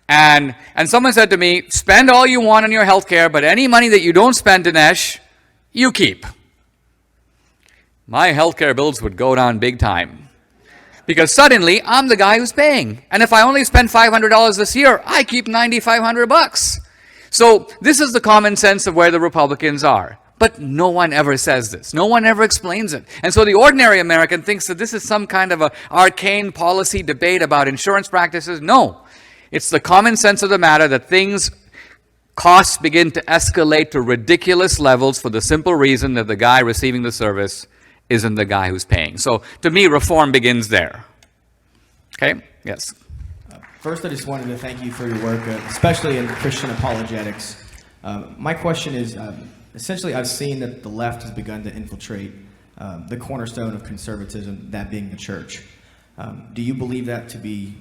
Speaker 2: and someone said to me, spend all you want on your health care, but any money that you don't spend, Dinesh, you keep. My health care bills would go down big time. Because suddenly, I'm the guy who's paying. And if I only spend $500 this year, I keep $9,500. So this is the common sense of where the Republicans are. But no one ever says this. No one ever explains it. And so the ordinary American thinks that this is some kind of an arcane policy debate about insurance practices. No. It's the common sense of the matter that costs begin to escalate to ridiculous levels for the simple reason that the guy receiving the service isn't the guy who's paying. So to me, reform begins there. Okay? Yes.
Speaker 10: First, I just wanted to thank you for your work, especially in Christian apologetics. My question is, essentially, I've seen that the left has begun to infiltrate the cornerstone of conservatism, that being the church. Do you believe that to be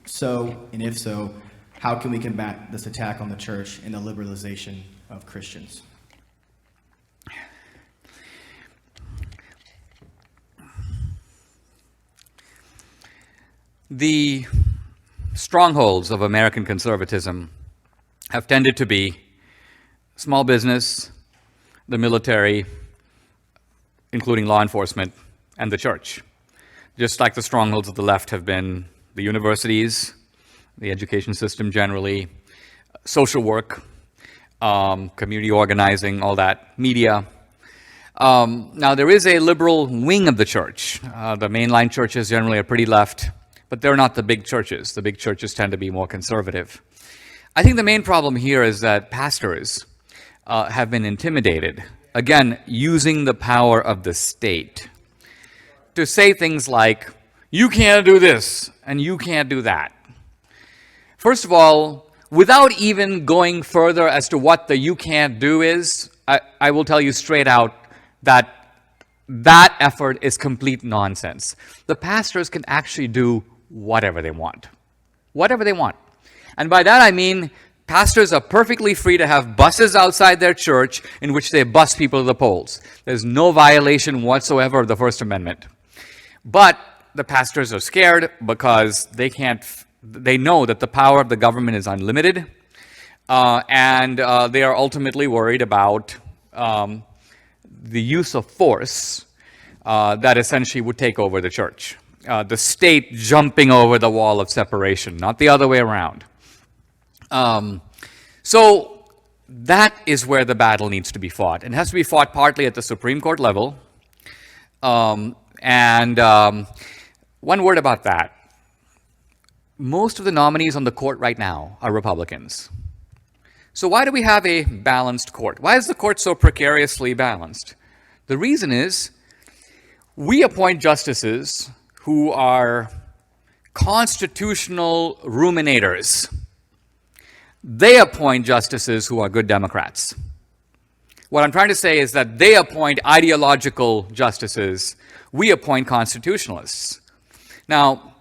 Speaker 10: so? And if so, how can we combat this attack on the church and the liberalization of Christians?
Speaker 2: The strongholds of American conservatism have tended to be small business, the military, including law enforcement, and the church. Just like the strongholds of the left have been the universities, the education system generally, social work, community organizing, all that, media. Now, there is a liberal wing of the church. The mainline churches generally are pretty left, but they're not the big churches. The big churches tend to be more conservative. I think the main problem here is that pastors have been intimidated, again, using the power of the state to say things like, you can't do this and you can't do that. First of all, without even going further as to what the you can't do is, I will tell you straight out that that effort is complete nonsense. The pastors can actually do whatever they want. Whatever they want. And by that I mean pastors are perfectly free to have buses outside their church in which they bus people to the polls. There's no violation whatsoever of the First Amendment. But the pastors are scared because they know that the power of the government is unlimited, and they are ultimately worried about the use of force that essentially would take over the church. the state jumping over the wall of separation, not the other way around. So that is where the battle needs to be fought. It has to be fought partly at the Supreme Court level. One word about that. Most of the nominees on the court right now are Republicans. So why do we have a balanced court? Why is the court so precariously balanced? The reason is we appoint justices who are constitutional ruminators. They appoint justices who are good Democrats. What I'm trying to say is that they appoint ideological justices. We appoint constitutionalists. Now,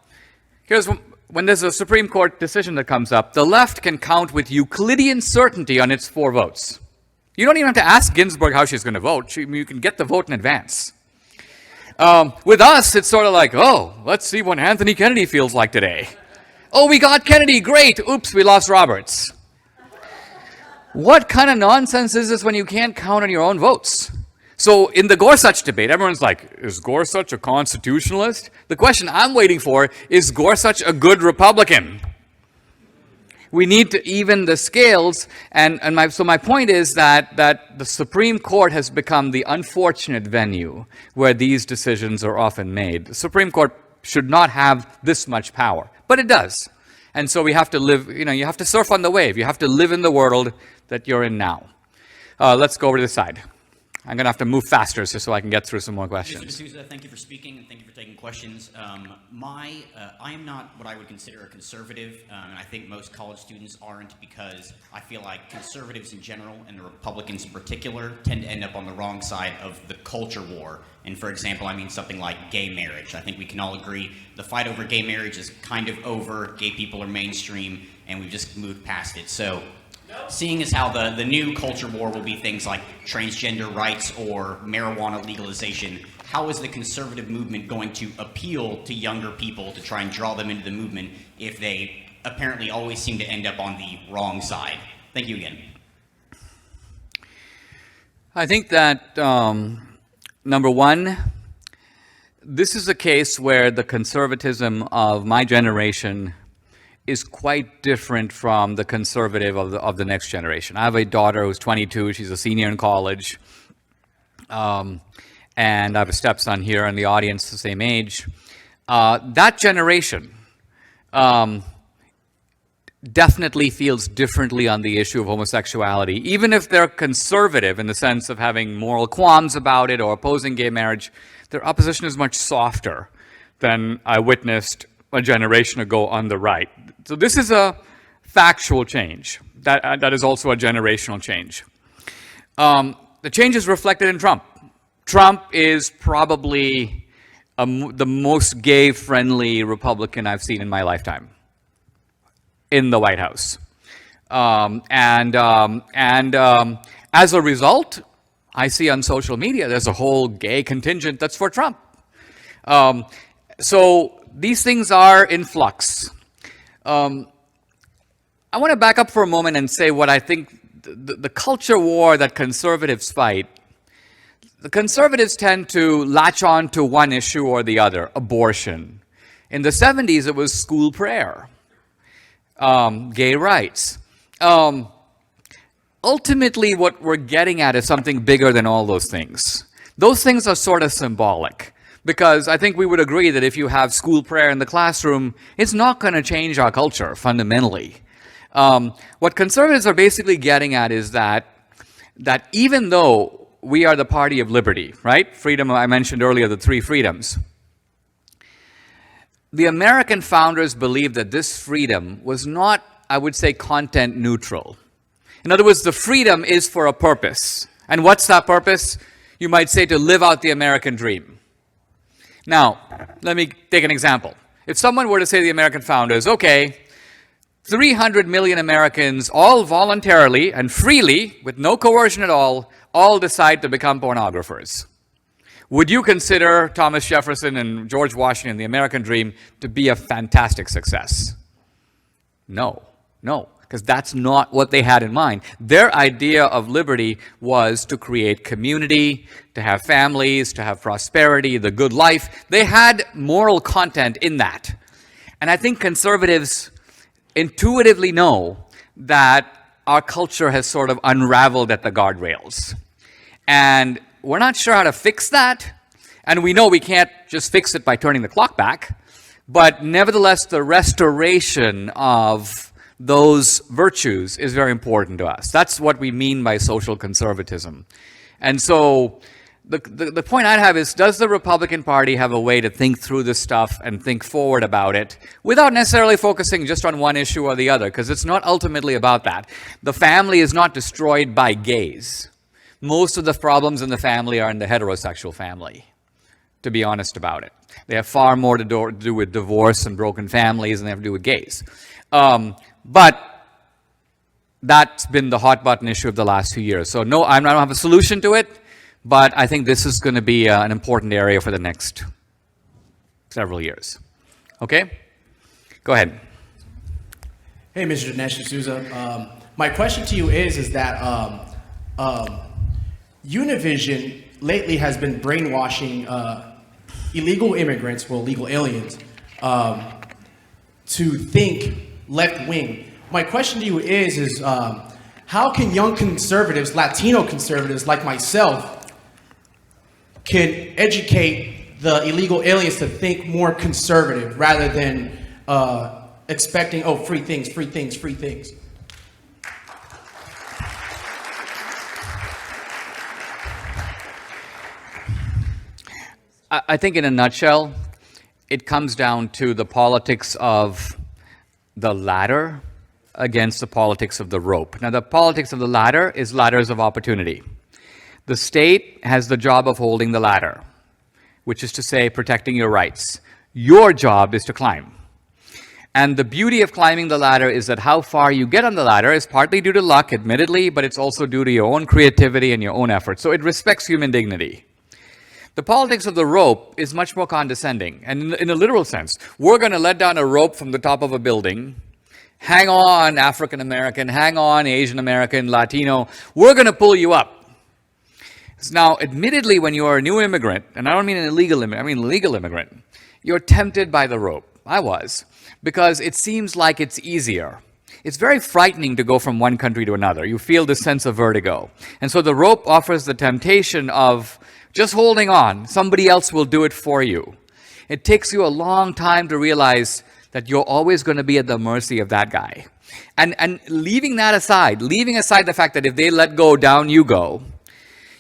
Speaker 2: here's when there's a Supreme Court decision that comes up, the left can count with Euclidean certainty on its 4 votes. You don't even have to ask Ginsburg how she's going to vote. You can get the vote in advance. With us, it's sort of like, oh, let's see what Anthony Kennedy feels like today. Oh, we got Kennedy, great. Oops, we lost Roberts. What kind of nonsense is this when you can't count on your own votes? So in the Gorsuch debate, everyone's like, is Gorsuch a constitutionalist? The question I'm waiting for is Gorsuch a good Republican? We need to even the scales, so my point is that the Supreme Court has become the unfortunate venue where these decisions are often made. The Supreme Court should not have this much power, but it does. And so we have to live, you have to surf on the wave. You have to live in the world that you're in now. Let's go over to this side. I'm going to have to move faster so I can get through some more questions.
Speaker 11: Mr. D'Souza, thank you for speaking and thank you for taking questions. I am not what I would consider a conservative, and I think most college students aren't because I feel like conservatives in general and the Republicans in particular tend to end up on the wrong side of the culture war. And for example, I mean something like gay marriage. I think we can all agree the fight over gay marriage is kind of over, gay people are mainstream, and we've just moved past it. So seeing as how the new culture war will be things like transgender rights or marijuana legalization, how is the conservative movement going to appeal to younger people to try and draw them into the movement if they apparently always seem to end up on the wrong side? Thank you again.
Speaker 2: I think that, number one, this is a case where the conservatism of my generation is quite different from the conservative of the next generation. I have a daughter who's 22. She's a senior in college. And I have a stepson here in the audience, the same age. That generation definitely feels differently on the issue of homosexuality, even if they're conservative in the sense of having moral qualms about it or opposing gay marriage. Their opposition is much softer than I witnessed a generation ago on the right. So this is a factual change. That is also a generational change. The change is reflected in Trump. Trump is probably the most gay-friendly Republican I've seen in my lifetime in the White House. As a result, I see on social media there's a whole gay contingent that's for Trump. So these things are in flux. I want to back up for a moment and say what I think the culture war that conservatives fight. The conservatives tend to latch on to one issue or the other, abortion. In the 70s, it was school prayer, gay rights. Ultimately, what we're getting at is something bigger than all those things. Those things are sort of symbolic. Because I think we would agree that if you have school prayer in the classroom, it's not going to change our culture fundamentally. What conservatives are basically getting at is that even though we are the party of liberty, right? Freedom, I mentioned earlier, the 3 freedoms. The American founders believed that this freedom was not, I would say, content neutral. In other words, the freedom is for a purpose. And what's that purpose? You might say to live out the American dream. Now, let me take an example. If someone were to say to the American founders, okay, 300 million Americans all voluntarily and freely, with no coercion at all decide to become pornographers. Would you consider Thomas Jefferson and George Washington, the American dream, to be a fantastic success? No. because that's not what they had in mind. Their idea of liberty was to create community, to have families, to have prosperity, the good life. They had moral content in that. And I think conservatives intuitively know that our culture has sort of unraveled at the guardrails. And we're not sure how to fix that. And we know we can't just fix it by turning the clock back. But nevertheless, the restoration of those virtues is very important to us. That's what we mean by social conservatism. And so the point I'd have is, does the Republican Party have a way to think through this stuff and think forward about it without necessarily focusing just on one issue or the other? Because it's not ultimately about that. The family is not destroyed by gays. Most of the problems in the family are in the heterosexual family, to be honest about it. They have far more to do with divorce and broken families than they have to do with gays. But that's been the hot button issue of the last few years. So no, I don't have a solution to it, but I think this is going to be an important area for the next several years. Okay? Go ahead.
Speaker 12: Hey, Mr. Dinesh D'Souza. My question to you is that Univision lately has been brainwashing illegal immigrants, well, illegal aliens, to think left-wing. My question to you is how can young conservatives, Latino conservatives like myself, can educate the illegal aliens to think more conservative rather than expecting, oh, free things, free things, free things?
Speaker 2: I think in a nutshell, it comes down to the politics of the ladder against the politics of the rope. Now, the politics of the ladder is ladders of opportunity. The state has the job of holding the ladder, which is to say protecting your rights. Your job is to climb. And the beauty of climbing the ladder is that how far you get on the ladder is partly due to luck, admittedly, but it's also due to your own creativity and your own effort. So it respects human dignity. The politics of the rope is much more condescending, and in a literal sense. We're going to let down a rope from the top of a building. Hang on, African American, hang on, Asian American, Latino. We're going to pull you up. Now, admittedly, when you are a new immigrant, and I don't mean an illegal immigrant, I mean a legal immigrant, you're tempted by the rope. I was, because it seems like it's easier. It's very frightening to go from one country to another. You feel this sense of vertigo. And so the rope offers the temptation of just holding on. Somebody else will do it for you. It takes you a long time to realize that you're always going to be at the mercy of that guy. And leaving that aside, leaving aside the fact that if they let go, down you go,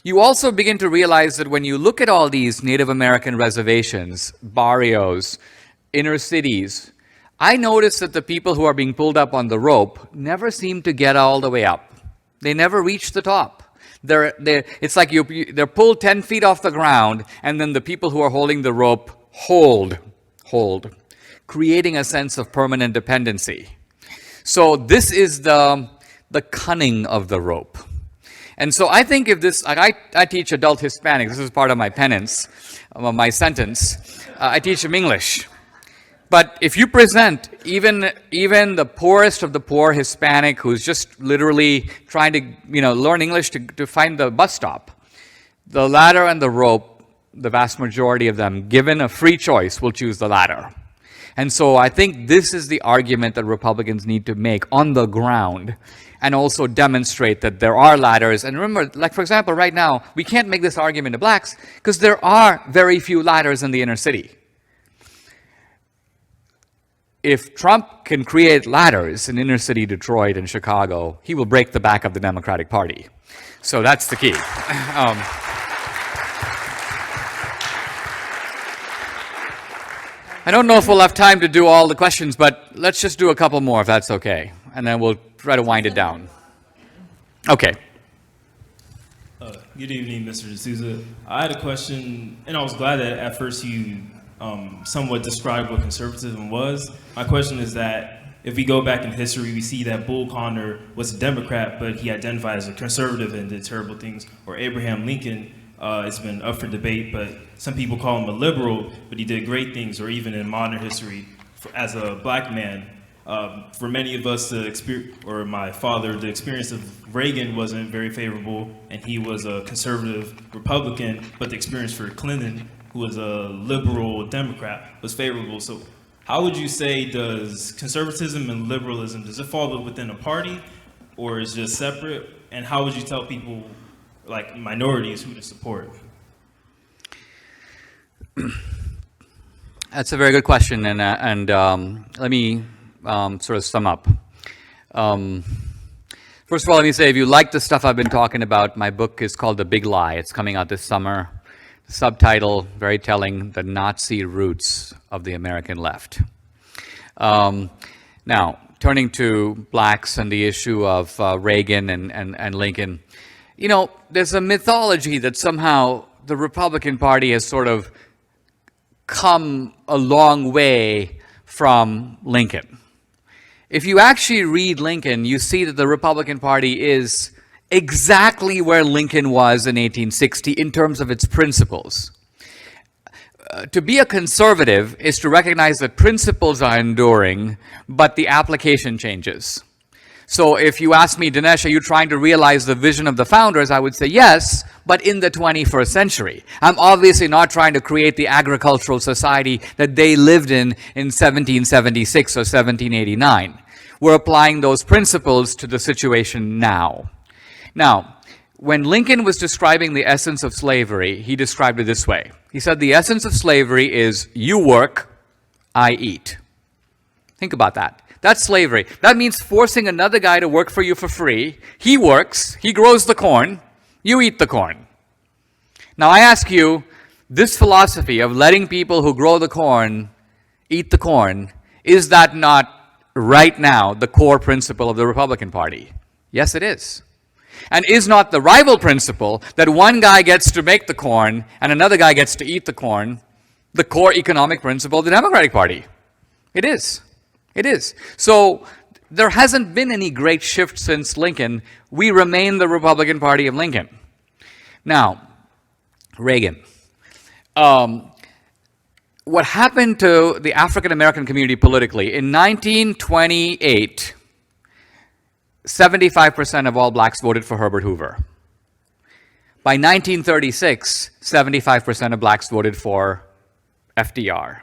Speaker 2: you also begin to realize that when you look at all these Native American reservations, barrios, inner cities, I notice that the people who are being pulled up on the rope never seem to get all the way up. They never reach the top. It's like they're pulled 10 feet off the ground, and then the people who are holding the rope hold, creating a sense of permanent dependency. So this is the cunning of the rope. And so I think if this, like I teach adult Hispanics, this is part of my penance, my sentence, I teach them English. But if you present even the poorest of the poor Hispanic who's just literally trying to learn English to find the bus stop, the ladder and the rope, the vast majority of them, given a free choice, will choose the ladder. And so I think this is the argument that Republicans need to make on the ground and also demonstrate that there are ladders. And remember, like for example, right now, we can't make this argument to blacks because there are very few ladders in the inner city. If Trump can create ladders in inner city Detroit and Chicago, he will break the back of the Democratic Party. So that's the key. I don't know if we'll have time to do all the questions, but let's just do a couple more if that's okay. And then we'll try to wind it down. Okay.
Speaker 13: Good evening, Mr. D'Souza. I had a question, and I was glad that at first you somewhat described what conservatism was. My question is that if we go back in history, we see that Bull Connor was a Democrat, but he identified as a conservative and did terrible things. Or Abraham Lincoln, it's been up for debate, but some people call him a liberal, but he did great things. Or even in modern history, as a black man, For many of us, or my father, the experience of Reagan wasn't very favorable, and he was a conservative Republican, but the experience for Clinton, who was a liberal Democrat, was favorable. So how would you say does conservatism and liberalism, does it fall within a party, or is it just separate? And how would you tell people, like minorities, who to support?
Speaker 2: That's a very good question, and let me sort of sum up. First of all, let me say, if you like the stuff I've been talking about, my book is called The Big Lie. It's coming out this summer. The subtitle, very telling, The Nazi Roots of the American Left. Now, turning to blacks and the issue of Reagan and Lincoln, you know, there's a mythology that somehow the Republican Party has sort of come a long way from Lincoln. If you actually read Lincoln, you see that the Republican Party is exactly where Lincoln was in 1860 in terms of its principles. To be a conservative is to recognize that principles are enduring, but the application changes. So if you ask me, Dinesh, are you trying to realize the vision of the founders? I would say yes, but in the 21st century. I'm obviously not trying to create the agricultural society that they lived in 1776 or 1789. We're applying those principles to the situation now. Now, when Lincoln was describing the essence of slavery, he described it this way. He said, the essence of slavery is you work, I eat. Think about that. That's slavery. That means forcing another guy to work for you for free. He works, he grows the corn, you eat the corn. Now I ask you, this philosophy of letting people who grow the corn eat the corn, is that not right now the core principle of the Republican Party? Yes, it is. And is not the rival principle that one guy gets to make the corn and another guy gets to eat the corn the core economic principle of the Democratic Party? It is. It is. So there hasn't been any great shift since Lincoln. We remain the Republican Party of Lincoln. Now, Reagan. What happened to the African American community politically? In 1928, 75% of all blacks voted for Herbert Hoover. By 1936, 75% of blacks voted for FDR.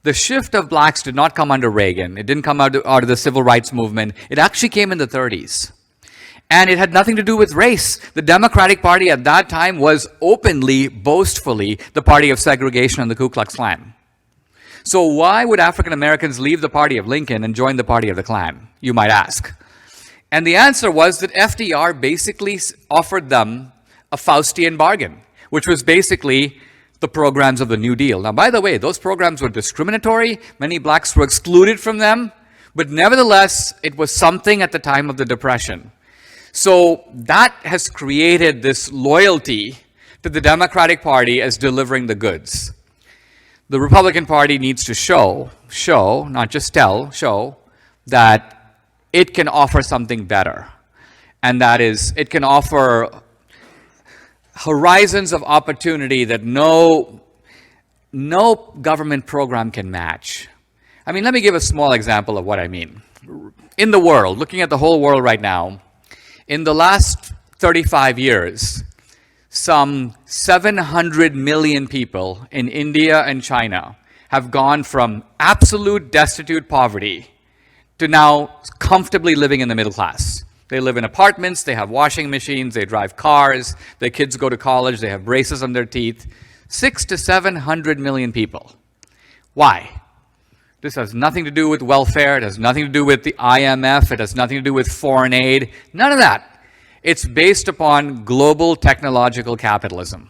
Speaker 2: The shift of blacks did not come under Reagan. It didn't come out of the civil rights movement. It actually came in the 30s. And it had nothing to do with race. The Democratic Party at that time was openly, boastfully, the party of segregation and the Ku Klux Klan. So why would African Americans leave the party of Lincoln and join the party of the Klan, you might ask? And the answer was that FDR basically offered them a Faustian bargain, which was basically the programs of the New Deal. Now, by the way, those programs were discriminatory. Many blacks were excluded from them. But nevertheless, it was something at the time of the Depression. So that has created this loyalty to the Democratic Party as delivering the goods. The Republican Party needs to show, not just tell, show that it can offer something better. And that is, it can offer horizons of opportunity that no government program can match. I mean, let me give a small example of what I mean. In the world, looking at the whole world right now, in the last 35 years, some 700 million people in India and China have gone from absolute destitute poverty to now comfortably living in the middle class. They live in apartments, they have washing machines, they drive cars, their kids go to college, they have braces on their teeth. 600 to 700 million people. Why? This has nothing to do with welfare, it has nothing to do with the IMF, it has nothing to do with foreign aid, none of that. It's based upon global technological capitalism.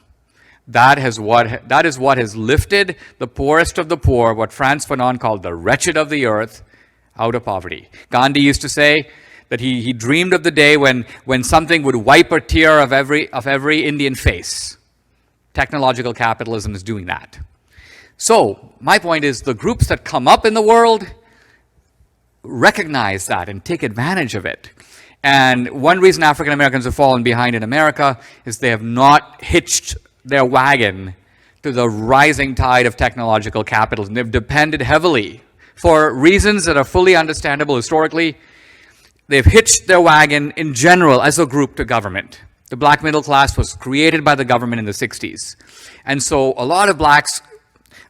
Speaker 2: That is what has lifted the poorest of the poor, what Frantz Fanon called the wretched of the earth, out of poverty. Gandhi used to say that he dreamed of the day when something would wipe a tear of every Indian face. Technological capitalism is doing that. So my point is, the groups that come up in the world recognize that and take advantage of it. And one reason African Americans have fallen behind in America is they have not hitched their wagon to the rising tide of technological capitalism. They've depended heavily for reasons that are fully understandable historically, they've hitched their wagon in general as a group to government. The black middle class was created by the government in the 60s. And so a lot of blacks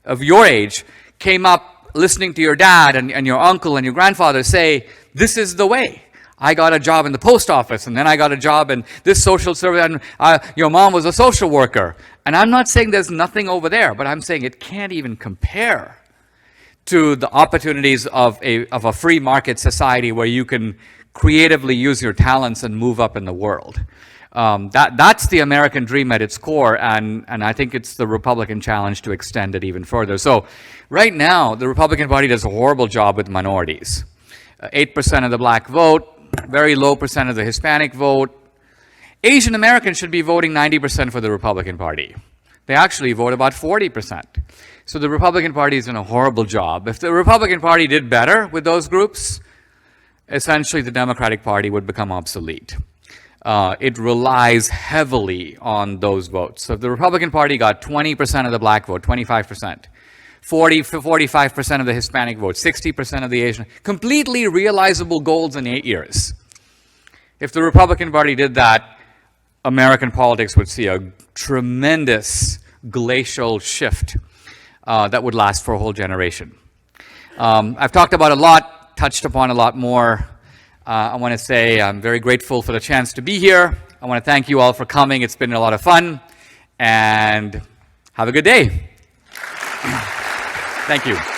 Speaker 2: of your age came up listening to your dad and your uncle and your grandfather say, this is the way. I got a job in the post office, and then I got a job in this social service, and your mom was a social worker. And I'm not saying there's nothing over there, but I'm saying it can't even compare to the opportunities of a free market society where you can creatively use your talents and move up in the world. That's the American dream at its core, and I think it's the Republican challenge to extend it even further. So right now, the Republican Party does a horrible job with minorities. 8% of the black vote, very low percent of the Hispanic vote. Asian Americans should be voting 90% for the Republican Party. They actually vote about 40%. So the Republican Party is doing a horrible job. If the Republican Party did better with those groups, essentially the Democratic Party would become obsolete. It relies heavily on those votes. So if the Republican Party got 20% of the black vote, 25%, 45% of the Hispanic vote, 60% of the Asian, completely realizable goals in 8 years. If the Republican Party did that, American politics would see a tremendous glacial shift that would last for a whole generation. I've talked about a lot, touched upon a lot more. I want to say I'm very grateful for the chance to be here. I want to thank you all for coming. It's been a lot of fun, and have a good day. Thank you.